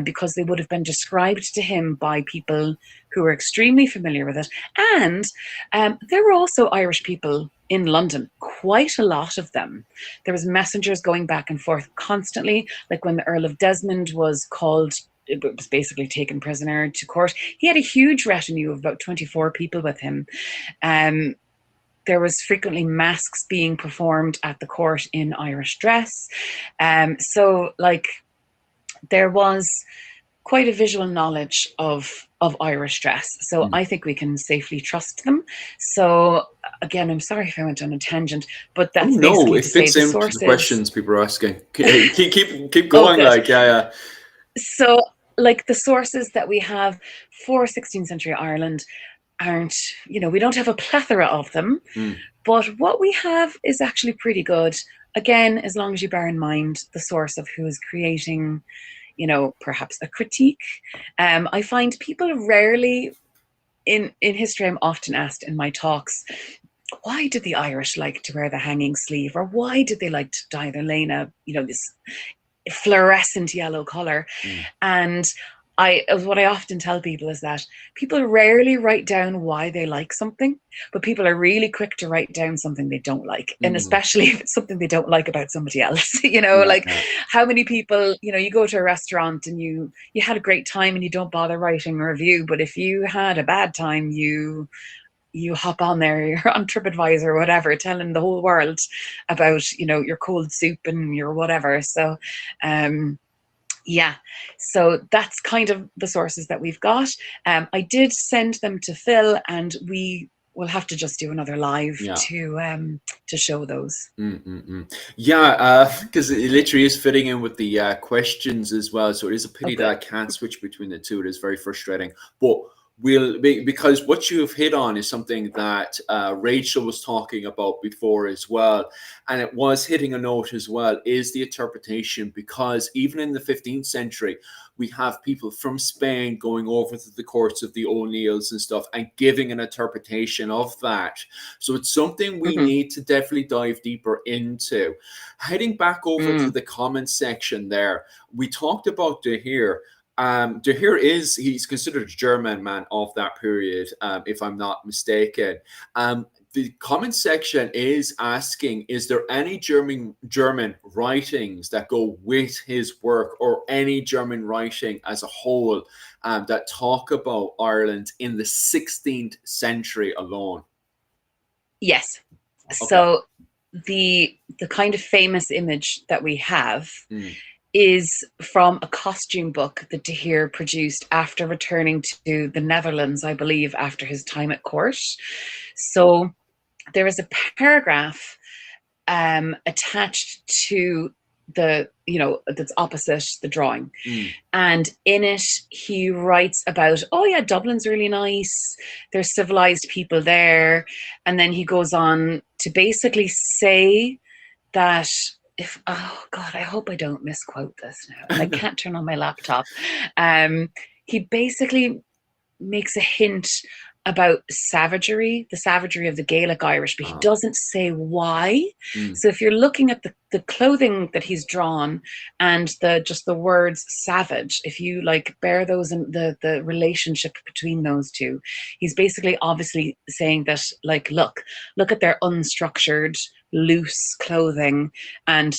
Speaker 2: because they would have been described to him by people who were extremely familiar with it. And there were also Irish people in London, quite a lot of them. There was messengers going back and forth constantly, like when the Earl of Desmond was basically taken prisoner to court. He had a huge retinue of about 24 people with him. There was frequently masks being performed at the court in Irish dress. So like there was quite a visual knowledge of Irish dress. So I think we can safely trust them. So again, I'm sorry if I went on a tangent, but that's basically
Speaker 1: it
Speaker 2: to say
Speaker 1: fits
Speaker 2: the
Speaker 1: into
Speaker 2: sources.
Speaker 1: the questions people are asking. Keep going. Yeah.
Speaker 2: So like the sources that we have for 16th century Ireland aren't, we don't have a plethora of them, but what we have is actually pretty good. Again, as long as you bear in mind the source of who is creating, perhaps a critique. I find people rarely, in history, I'm often asked in my talks, why did the Irish like to wear the hanging sleeve, or why did they like to dye their lena, this fluorescent yellow color? And what I often tell people is that people rarely write down why they like something, but people are really quick to write down something they don't like. And especially if it's something they don't like about somebody else, how many people, you go to a restaurant and you had a great time and you don't bother writing a review, but if you had a bad time, you hop on there, you're on TripAdvisor or whatever, telling the whole world about, your cold soup and your whatever. So, so that's kind of the sources that we've got. I did send them to Phil, and we will have to just do another live to show those.
Speaker 1: Because it literally is fitting in with the questions as well. So it is a pity that I can't switch between the two. It is very frustrating, but because what you have hit on is something that Rachel was talking about before as well, and it was hitting a note as well, is the interpretation. Because even in the 15th century, we have people from Spain going over to the courts of the O'Neills and stuff and giving an interpretation of that. So it's something we need to definitely dive deeper into. Heading back over to the comments section there, we talked about De Heer. De Heer he's considered a German man of that period, if I'm not mistaken. The comment section is asking, is there any German writings that go with his work, or any German writing as a whole that talk about Ireland in the 16th century alone?
Speaker 2: Yes. Okay. So the kind of famous image that we have is from a costume book that Tahir produced after returning to the Netherlands, I believe, after his time at court. So there is a paragraph attached to the, that's opposite the drawing. And in it, he writes about, oh yeah, Dublin's really nice. There's civilized people there. And then he goes on to basically say that oh God, I hope I don't misquote this now. And I can't turn on my laptop. He basically makes a hint about savagery, the savagery of the Gaelic Irish, but he doesn't say why. So if you're looking at the clothing that he's drawn and just the words savage, if you like bear those and the relationship between those two, he's basically obviously saying that, like, look at their unstructured, loose clothing, and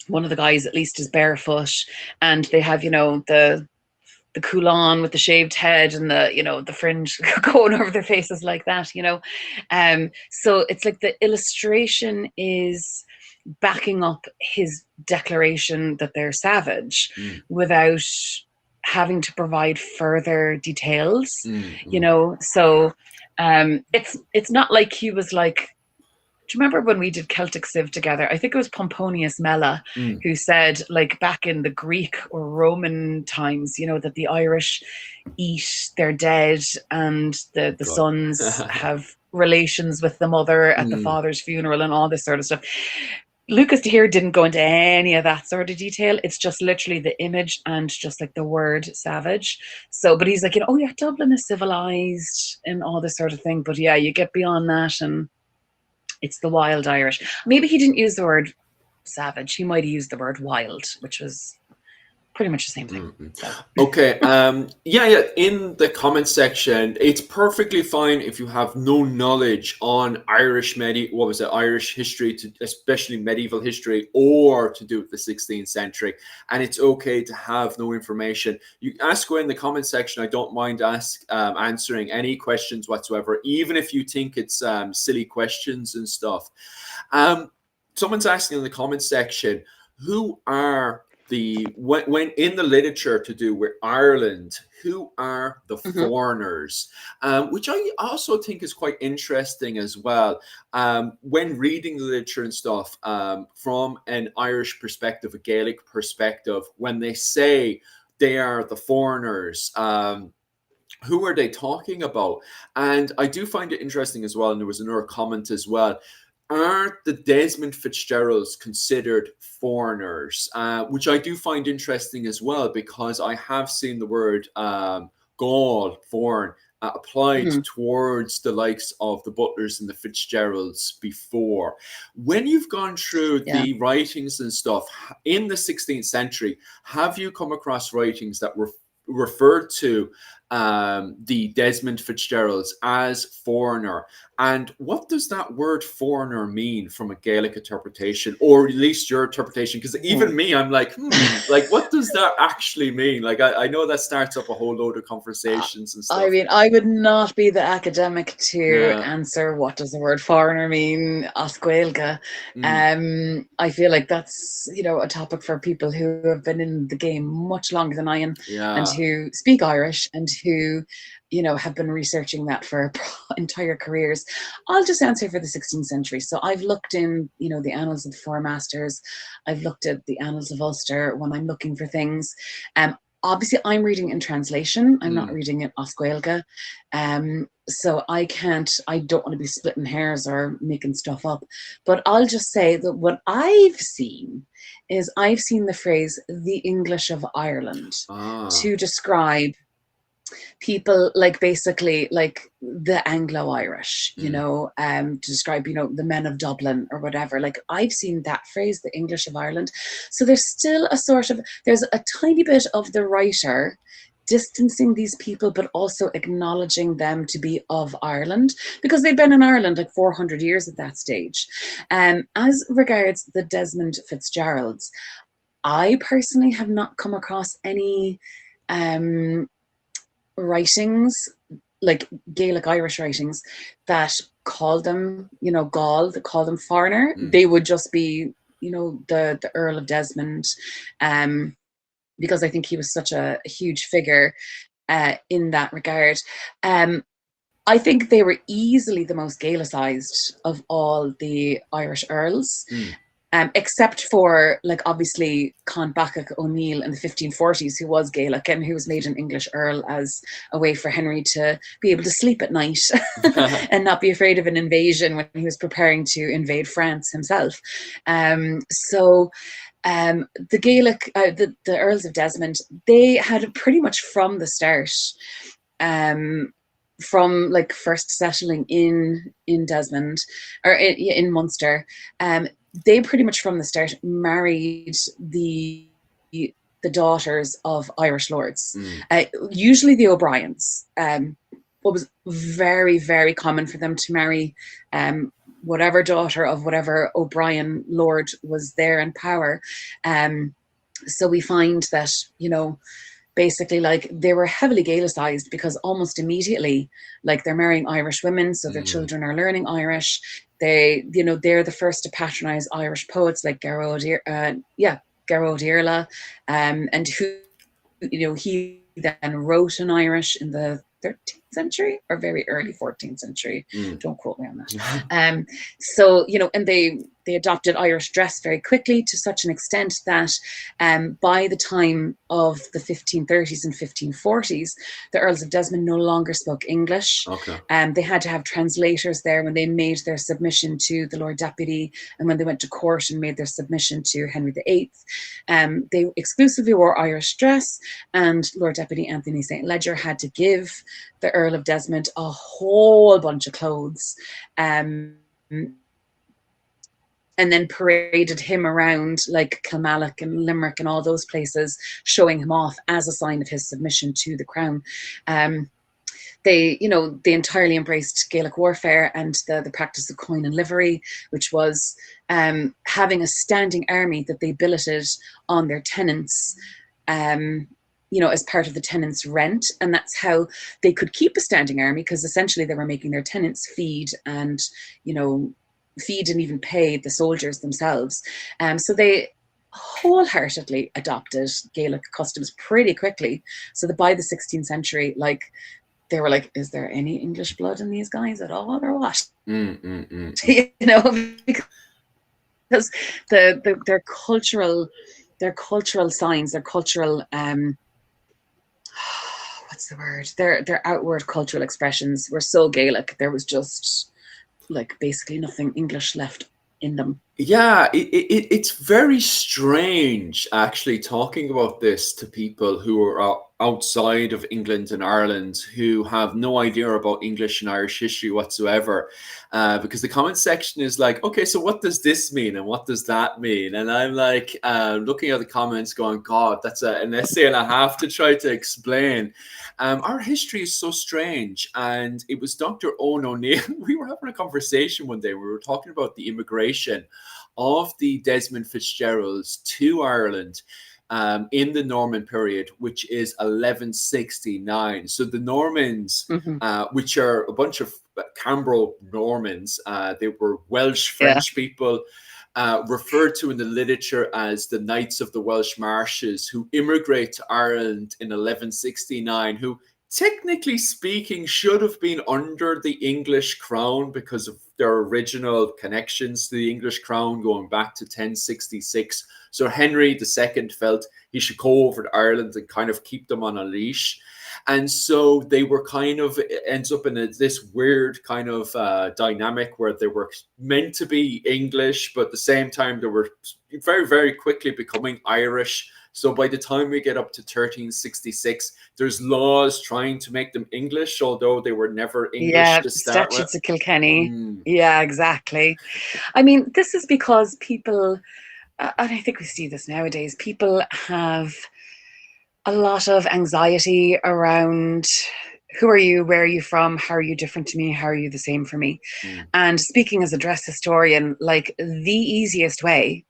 Speaker 2: one of the guys at least is barefoot, and they have the coulon with the shaved head and the fringe going over their faces like that, so it's like the illustration is backing up his declaration that they're savage without having to provide further details. So it's not like he was like, do you remember when we did Celtic Civ together? I think it was Pomponius Mela who said, like, back in the Greek or Roman times, that the Irish eat their dead and the sons have relations with the mother at the father's funeral and all this sort of stuff. Lucas Tahir didn't go into any of that sort of detail. It's just literally the image and just like the word savage. So, but he's like, oh yeah, Dublin is civilized and all this sort of thing. But yeah, you get beyond that and it's the wild Irish. Maybe he didn't use the word savage. He might have used the word wild, which was pretty much the same thing. So.
Speaker 1: Okay. Yeah. In the comment section, it's perfectly fine if you have no knowledge on Irish history, especially medieval history, or to do with the 16th century. And it's okay to have no information. You ask away in the comment section. I don't mind answering any questions whatsoever, even if you think it's silly questions and stuff. Someone's asking in the comment section, who are when in the literature to do with Ireland, who are the foreigners, which I also think is quite interesting as well. When reading the literature and stuff from an Irish perspective, a Gaelic perspective, when they say they are the foreigners, who are they talking about? And I do find it interesting as well. And there was another comment as well. Are the Desmond Fitzgeralds considered foreigners? Which I do find interesting as well, because I have seen the word Gaul, foreign, applied towards the likes of the Butlers and the Fitzgeralds before. When you've gone through the writings and stuff in the 16th century, have you come across writings that were referred to the Desmond Fitzgeralds as foreigner? And what does that word foreigner mean from a Gaelic interpretation, or at least your interpretation? Because even me, I'm like, like, what does that actually mean? Like, I know that starts up a whole load of conversations and stuff.
Speaker 2: I mean, I would not be the academic to answer what does the word foreigner mean, as Gaeilge. I feel like that's, a topic for people who have been in the game much longer than I am, and who speak Irish and who have been researching that for entire careers. I'll just answer for the 16th century. So I've looked in, the annals of the Four Masters. I've looked at the annals of Ulster when I'm looking for things. Obviously, I'm reading in translation. I'm not reading it as Gaeilge. So I don't want to be splitting hairs or making stuff up. But I'll just say that what I've seen is the phrase, the English of Ireland, to describe people like basically like the Anglo-Irish, to describe, the men of Dublin or whatever. Like, I've seen that phrase, the English of Ireland. So there's still there's a tiny bit of the writer distancing these people, but also acknowledging them to be of Ireland, because they've been in Ireland like 400 years at that stage. As regards the Desmond Fitzgeralds, I personally have not come across any writings, like Gaelic Irish writings, that call them, Gaul, that call them foreigner. They would just be the Earl of Desmond, because I think he was such a huge figure in that regard. I think they were easily the most Gaelicized of all the Irish earls. Except for, like, obviously Con Bacach O'Neill in the 1540s, who was Gaelic and who was made an English earl as a way for Henry to be able to sleep at night and not be afraid of an invasion when he was preparing to invade France himself. So the Gaelic, the Earls of Desmond, they had pretty much from the start, from like first settling in Desmond or in Munster, they pretty much from the start married the daughters of Irish lords, usually the O'Briens. What was very, very common for them to marry whatever daughter of whatever O'Brien lord was there in power. So we find that, basically, like, they were heavily Gaelicized because almost immediately, like, they're marrying Irish women, so their children are learning Irish. They're the first to patronize Irish poets like Gearóid Iarla, and who, he then wrote in Irish in the 13th century or very early 14th century. Don't quote me on that. So, and they adopted Irish dress very quickly, to such an extent that by the time of the 1530s and 1540s, the Earls of Desmond no longer spoke English.
Speaker 1: Okay.
Speaker 2: They had to have translators there when they made their submission to the Lord Deputy and when they went to court and made their submission to Henry VIII. They exclusively wore Irish dress, and Lord Deputy Anthony St. Leger had to give the Earl of Desmond a whole bunch of clothes. And then paraded him around like Kilmallock and Limerick and all those places, showing him off as a sign of his submission to the crown. They entirely embraced Gaelic warfare and the practice of coin and livery, which was having a standing army that they billeted on their tenants, as part of the tenants' rent. And that's how they could keep a standing army, because essentially they were making their tenants feed and even pay the soldiers themselves. So they wholeheartedly adopted Gaelic customs pretty quickly. So that by the 16th century, like, they were like, is there any English blood in these guys at all, or what? Because their cultural signs, their cultural what's the word? Their outward cultural expressions were so Gaelic. There was just, like, basically nothing English left in them.
Speaker 1: Yeah, it's very strange actually talking about this to people who are outside of England and Ireland, who have no idea about English and Irish history whatsoever, because the comment section is like, okay, so what does this mean and what does that mean? And I'm like, looking at the comments going, God, that's an essay and a half to try to explain. Our history is so strange. And it was Dr. Owen O'Neill. We were having a conversation one day. We were talking about the immigration of the Desmond Fitzgeralds to Ireland in the Norman period, which is 1169. So the Normans, which are a bunch of Cambro Normans, they were Welsh French people, referred to in the literature as the Knights of the Welsh Marches, who immigrate to Ireland in 1169, who, technically speaking, should have been under the English crown because of their original connections to the English crown going back to 1066. So Henry II felt he should go over to Ireland and kind of keep them on a leash. And so they were kind of, ends up in this weird kind of dynamic where they were meant to be English, but at the same time they were very, very quickly becoming Irish. So by the time we get up to 1366, there's laws trying to make them English, although they were never English to start with.
Speaker 2: Statutes of Kilkenny. Yeah, exactly. I mean, this is because people, and I think we see this nowadays, people have a lot of anxiety around, who are you, where are you from, how are you different to me, how are you the same for me? And speaking as a dress historian, like, the easiest way,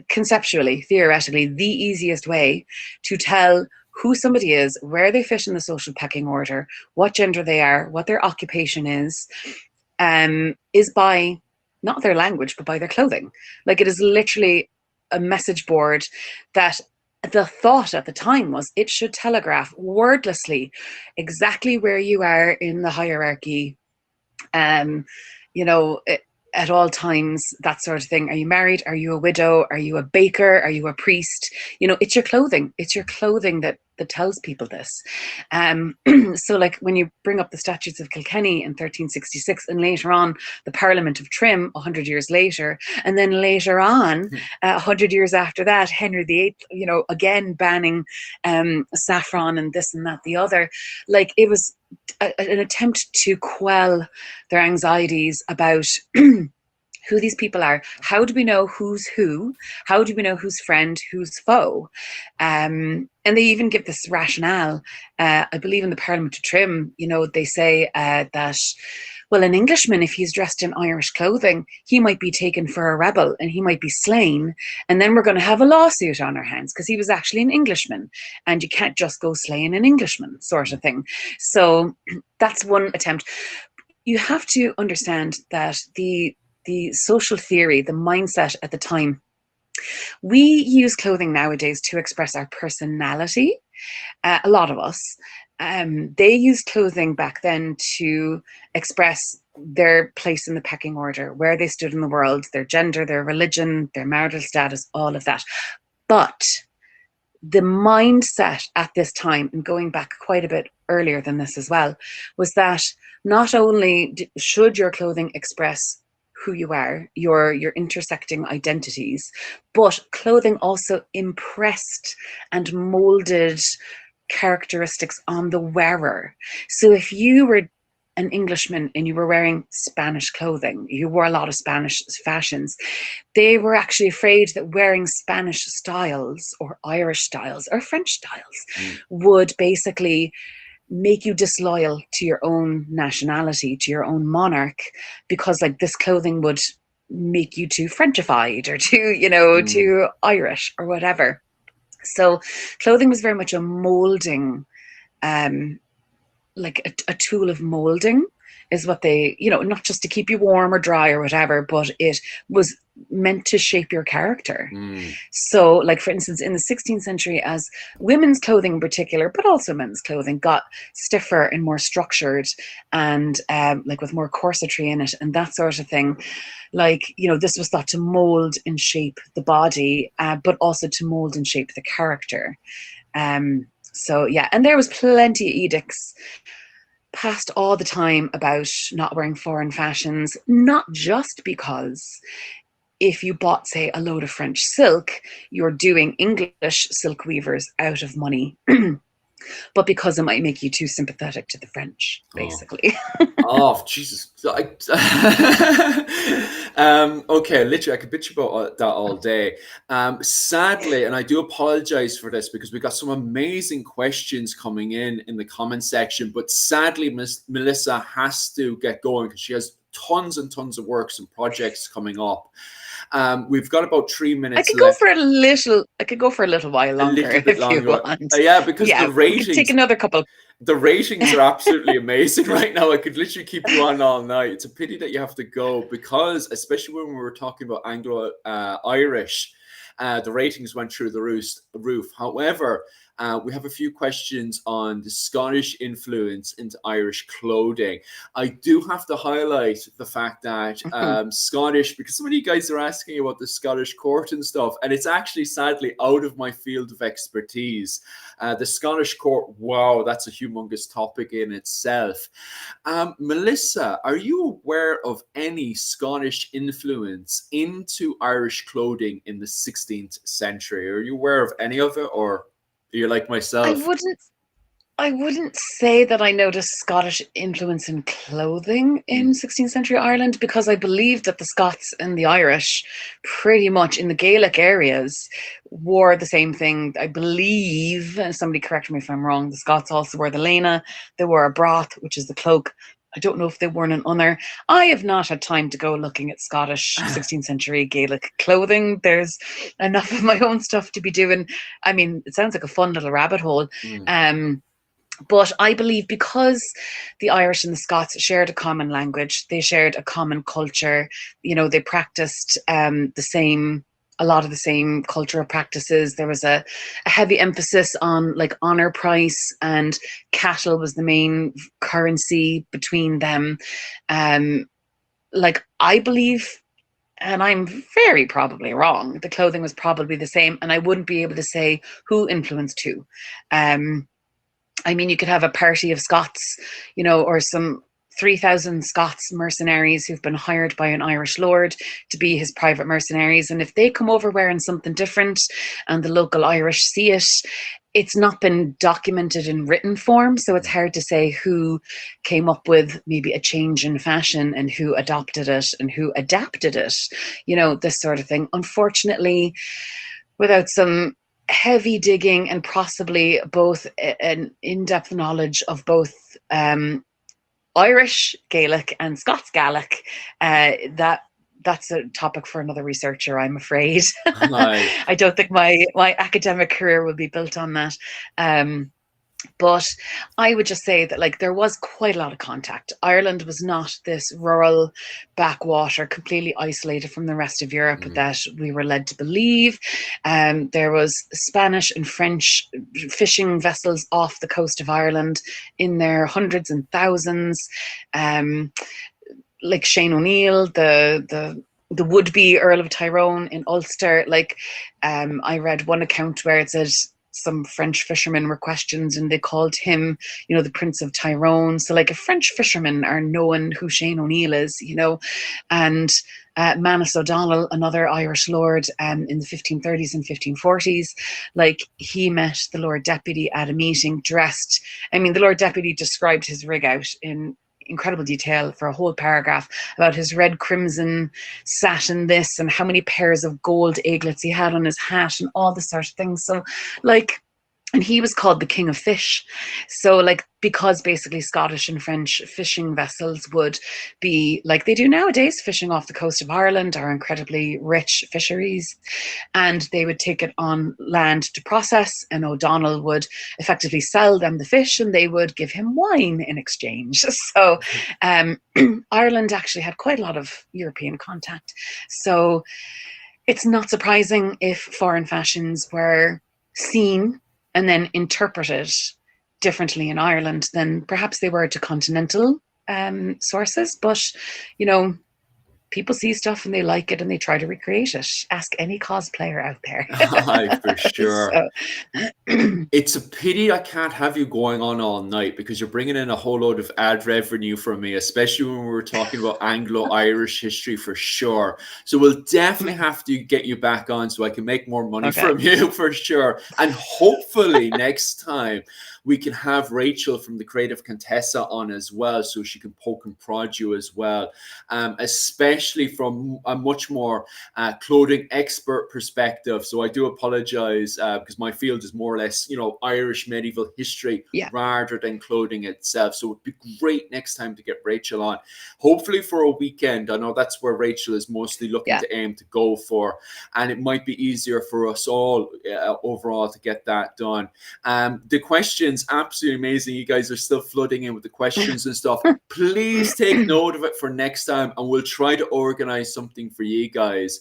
Speaker 2: conceptually, theoretically, the easiest way to tell who somebody is, where they fit in the social pecking order, what gender they are, what their occupation is by not their language, but by their clothing. Like, it is literally a message board that the thought at the time was it should telegraph wordlessly exactly where you are in the hierarchy, you know, at all times, that sort of thing. Are you married? Are you a widow? Are you a baker? Are you a priest? You know, it's your clothing. It's your clothing that tells people this. So like when you bring up the Statutes of Kilkenny in 1366, and later on the Parliament of Trim 100 years later, and then later on 100 years after that, Henry VIII, you know, again banning saffron and this and that, the other. Like, it was an attempt to quell their anxieties about who these people are. How do we know who's who? How do we know who's friend, who's foe? And they even give this rationale. I believe in the Parliament of Trim, you know, they say that, well, an Englishman, if he's dressed in Irish clothing, he might be taken for a rebel and he might be slain. And then we're going to have a lawsuit on our hands because he was actually an Englishman. And you can't just go slaying an Englishman, sort of thing. So that's one attempt. You have to understand that the social theory, the mindset at the time, we use clothing nowadays to express our personality. A lot of us. They used clothing back then to express their place in the pecking order, where they stood in the world, their gender, their religion, their marital status, all of that. But the mindset at this time, and going back quite a bit earlier than this as well, was that not only should your clothing express who you are, your intersecting identities, but clothing also impressed and molded characteristics on the wearer. So if you were an Englishman and you were wearing Spanish clothing, you wore a lot of Spanish fashions, they were actually afraid that wearing Spanish styles or Irish styles or French styles would basically make you disloyal to your own nationality, to your own monarch, because like this clothing would make you too Frenchified or too, you know, too Irish or whatever. So clothing was very much a molding, like a tool of molding is what they, you know, not just to keep you warm or dry or whatever, but it was meant to shape your character. So like, for instance, in the 16th century, as women's clothing in particular, but also men's clothing, got stiffer and more structured and like with more corsetry in it and that sort of thing. Like, you know, this was thought to mold and shape the body, but also to mold and shape the character. So yeah, and there was plenty of edicts passed all the time about not wearing foreign fashions, not just because if you bought, say, a load of French silk, you're doing English silk weavers out of money, but because it might make you too sympathetic to the French, basically.
Speaker 1: Oh, Jesus. Okay, literally, I could bitch about that all day. Sadly, and I do apologize for this because we got some amazing questions coming in the comment section, but sadly, Melissa has to get going because she has tons and tons of works and projects coming up. We've got about 3 minutes left. I
Speaker 2: could go for a little while longer if you want.
Speaker 1: Yeah, because the ratings.
Speaker 2: We could take another couple.
Speaker 1: The ratings are absolutely amazing right now. I could literally keep you on all night. It's a pity that you have to go because, especially when we were talking about Anglo-Irish, the ratings went through the roof. However, we have a few questions on the Scottish influence into Irish clothing. I do have to highlight the fact that Scottish, because so many guys are asking about the Scottish court and stuff, and it's actually sadly out of my field of expertise. The Scottish court, wow, that's a humongous topic in itself. Melissa, are you aware of any Scottish influence into Irish clothing in the 16th century? Are you aware of any of it, or you're like myself?
Speaker 2: I wouldn't say that I noticed Scottish influence in clothing in 16th century Ireland, because I believe that the Scots and the Irish pretty much in the Gaelic areas wore the same thing. I believe, and somebody correct me if I'm wrong, the Scots also wore the lena, they wore a broth, which is the cloak. I don't know if they wore an unner. I have not had time to go looking at Scottish 16th century Gaelic clothing. There's enough of my own stuff to be doing. I mean, it sounds like a fun little rabbit hole. But I believe because the Irish and the Scots shared a common language, they shared a common culture, they practiced a lot of the same cultural practices. There was a heavy emphasis on like honor price, and cattle was the main currency between them. Like I believe, and I'm very probably wrong, the clothing was probably the same, and I wouldn't be able to say who influenced who. I mean, you could have a party of Scots, or some 3,000 Scots mercenaries who've been hired by an Irish lord to be his private mercenaries. And if they come over wearing something different and the local Irish see it, it's not been documented in written form. So it's hard to say who came up with maybe a change in fashion and who adopted it and who adapted it, this sort of thing. Unfortunately, without some heavy digging and possibly both an in-depth knowledge of both Irish Gaelic and Scots Gaelic, that's a topic for another researcher, I'm afraid. I don't think my academic career will be built on that. But I would just say that like there was quite a lot of contact. Ireland was not this rural backwater, completely isolated from the rest of Europe that we were led to believe. There was Spanish and French fishing vessels off the coast of Ireland in their hundreds and thousands. Like Shane O'Neill, the would-be Earl of Tyrone in Ulster. Like I read one account where it said some French fishermen were questioned and they called him, the Prince of Tyrone. So like if French fishermen are knowing who Shane O'Neill is, and Manus O'Donnell, another Irish lord in the 1530s and 1540s, like he met the Lord Deputy at a meeting dressed. I mean, the Lord Deputy described his rig out in incredible detail for a whole paragraph about his red crimson satin this and how many pairs of gold eaglets he had on his hat and all this sort of things. So like, and he was called the King of Fish. So like, because basically Scottish and French fishing vessels would be like they do nowadays, fishing off the coast of Ireland, are incredibly rich fisheries, and they would take it on land to process, and O'Donnell would effectively sell them the fish and they would give him wine in exchange. So Ireland actually had quite a lot of European contact. So it's not surprising if foreign fashions were seen and then interpreted differently in Ireland than perhaps they were to continental sources. But, people see stuff and they like it and they try to recreate it. Ask any cosplayer out there.
Speaker 1: For sure. So. It's a pity I can't have you going on all night because you're bringing in a whole load of ad revenue for me, especially when we were talking about Anglo-Irish history for sure. So we'll definitely have to get you back on so I can make more money from you for sure. And hopefully next time we can have Rachel from the Creative Contessa on as well, so she can poke and prod you as well, especially from a much more clothing expert perspective. So I do apologize because my field is more or less, Irish medieval history rather than clothing itself. So it'd be great next time to get Rachel on, hopefully for a weekend. I know that's where Rachel is mostly looking to aim to go for, and it might be easier for us all overall to get that done. The questions, absolutely amazing. You guys are still flooding in with the questions and stuff. Please take note of it for next time and we'll try to organize something for you guys.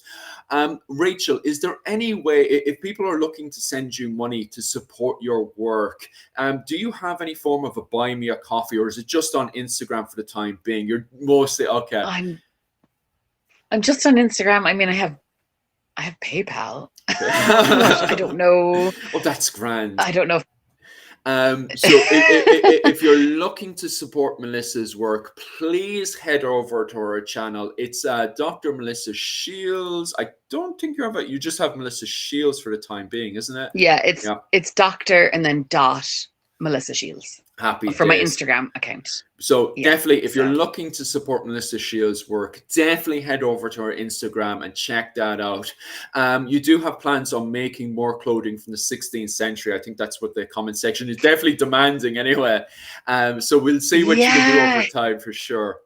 Speaker 1: Rachel, is there any way, if people are looking to send you money to support your work, do you have any form of a buy me a coffee, or is it just on Instagram for the time being? You're mostly okay.
Speaker 2: I'm just on Instagram. I mean, I have PayPal. I don't know.
Speaker 1: Oh, that's grand.
Speaker 2: I don't know.
Speaker 1: So if you're looking to support Melissa's work, please head over to her channel. It's Dr. Melissa Shields. I don't think you just have Melissa Shields for the time being, isn't it?
Speaker 2: Yeah, it's Dr. and then dot Melissa Shields.
Speaker 1: Happy
Speaker 2: for
Speaker 1: days.
Speaker 2: My Instagram account.
Speaker 1: So definitely, if you're looking to support Melissa Shields' work, definitely head over to her Instagram and check that out. You do have plans on making more clothing from the 16th century. I think that's what the comment section is definitely demanding anyway. So we'll see what you can do over time for sure.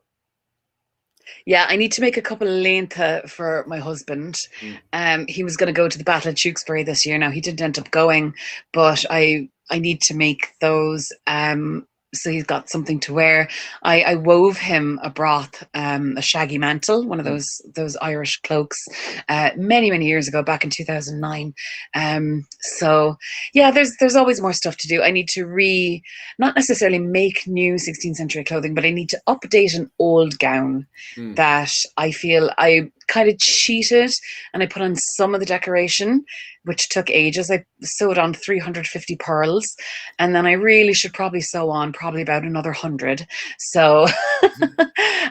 Speaker 2: Yeah, I need to make a couple of leinta for my husband.
Speaker 1: Mm.
Speaker 2: He was going to go to the Battle of Tewkesbury this year. Now he didn't end up going, but I need to make those. So he's got something to wear. I wove him a broth, a shaggy mantle, one of
Speaker 1: Mm.
Speaker 2: those Irish cloaks, many years ago, back in 2009. So yeah, there's always more stuff to do. I need to not necessarily make new 16th century clothing, but I need to update an old gown
Speaker 1: Mm.
Speaker 2: that I feel I kind of cheated, and I put on some of the decoration, which took ages. I sewed on 350 pearls, and then I really should probably sew on probably about another 100. So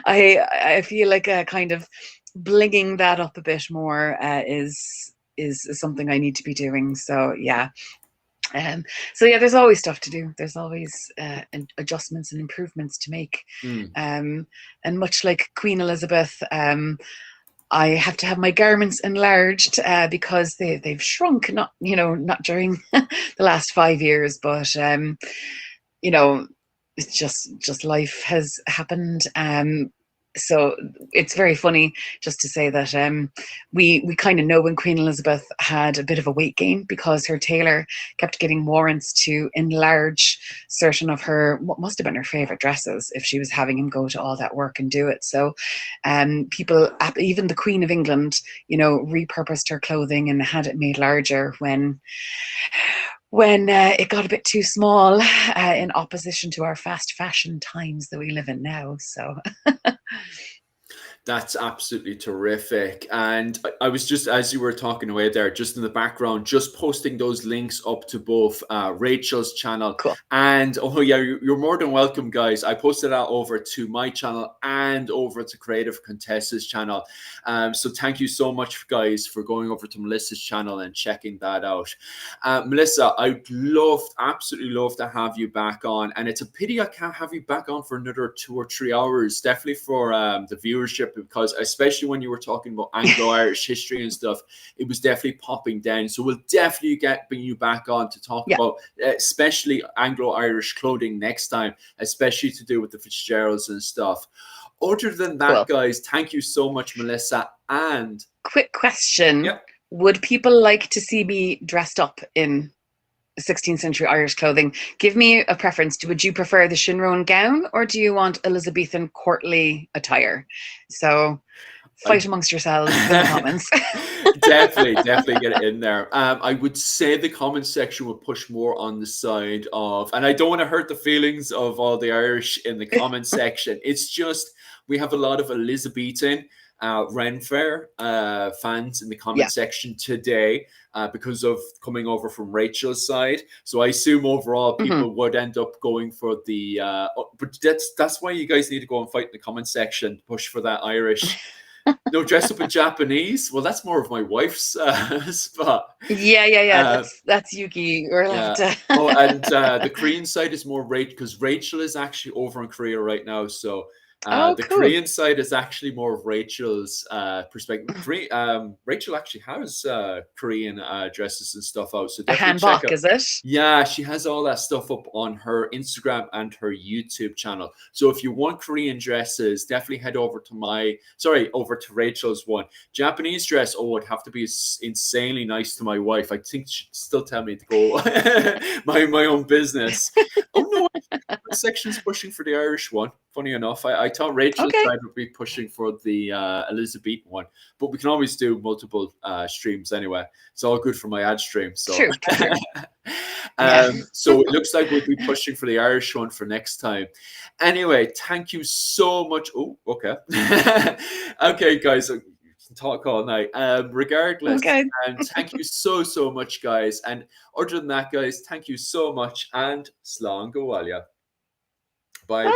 Speaker 2: I feel like a kind of blinging that up a bit more is something I need to be doing. So yeah. So yeah, there's always stuff to do. There's always adjustments and improvements to make.
Speaker 1: Mm.
Speaker 2: And much like Queen Elizabeth, I have to have my garments enlarged because they've shrunk. Not during the last 5 years, but it's just life has happened. So it's very funny just to say that we kind of know when Queen Elizabeth had a bit of a weight gain because her tailor kept getting warrants to enlarge certain of her, what must have been her favorite dresses, if she was having him go to all that work and do it. So people, even the Queen of England, repurposed her clothing and had it made larger when it got a bit too small in opposition to our fast fashion times that we live in now. So
Speaker 1: That's absolutely terrific. And I was just, as you were talking away there, just in the background, just posting those links up to both Rachel's channel
Speaker 2: cool.
Speaker 1: and, oh yeah, you're more than welcome, guys. I posted that over to my channel and over to Creative Contessa's channel. So thank you so much, guys, for going over to Melissa's channel and checking that out. Melissa, I'd absolutely love to have you back on. And it's a pity I can't have you back on for another 2 or 3 hours, definitely for the viewership, because especially when you were talking about Anglo-Irish history and stuff, it was definitely popping down. So we'll definitely bring you back on to talk about especially Anglo-Irish clothing next time, especially to do with the Fitzgeralds and stuff. Other than that, guys, thank you so much, Melissa. And
Speaker 2: quick question. Would people like to see me dressed up in 16th century Irish clothing? Give me a preference. Would you prefer the Shinrone gown, or do you want Elizabethan courtly attire? So fight amongst yourselves in the comments.
Speaker 1: definitely get it in there. I would say the comment section would push more on the side of, and I don't want to hurt the feelings of all the Irish in the comment section. It's just, we have a lot of Elizabethan Ren Fair fans in the comment section today because of coming over from Rachel's side. So I assume overall people would end up going for the but that's why you guys need to go and fight in the comment section, push for that Irish. No, dress up in Japanese. Well, that's more of my wife's spot.
Speaker 2: Yeah. That's Yuki. We're allowed to.
Speaker 1: Oh, and the Korean side is more Rachel, because Rachel is actually over in Korea right now. So the Korean side is actually more of Rachel's perspective. Rachel actually has Korean dresses and stuff out. So definitely check out.
Speaker 2: Is it?
Speaker 1: Yeah, she has all that stuff up on her Instagram and her YouTube channel. So if you want Korean dresses, definitely head over to Rachel's one. Japanese dress, it'd have to be insanely nice to my wife. I think she'd still tell me to go my own business. Oh no, the section's pushing for the Irish one. Funny enough, I thought Rachel's side would be pushing for the Elizabethan one, but we can always do multiple streams anyway. It's all good for my ad stream. So,
Speaker 2: true.
Speaker 1: So it looks like we'll be pushing for the Irish one for next time. Anyway, thank you so much. Oh, okay. Okay, guys. Talk all night. Regardless, and thank you so much, guys. And other than that, guys, thank you so much, and slán go bhaile. Bye.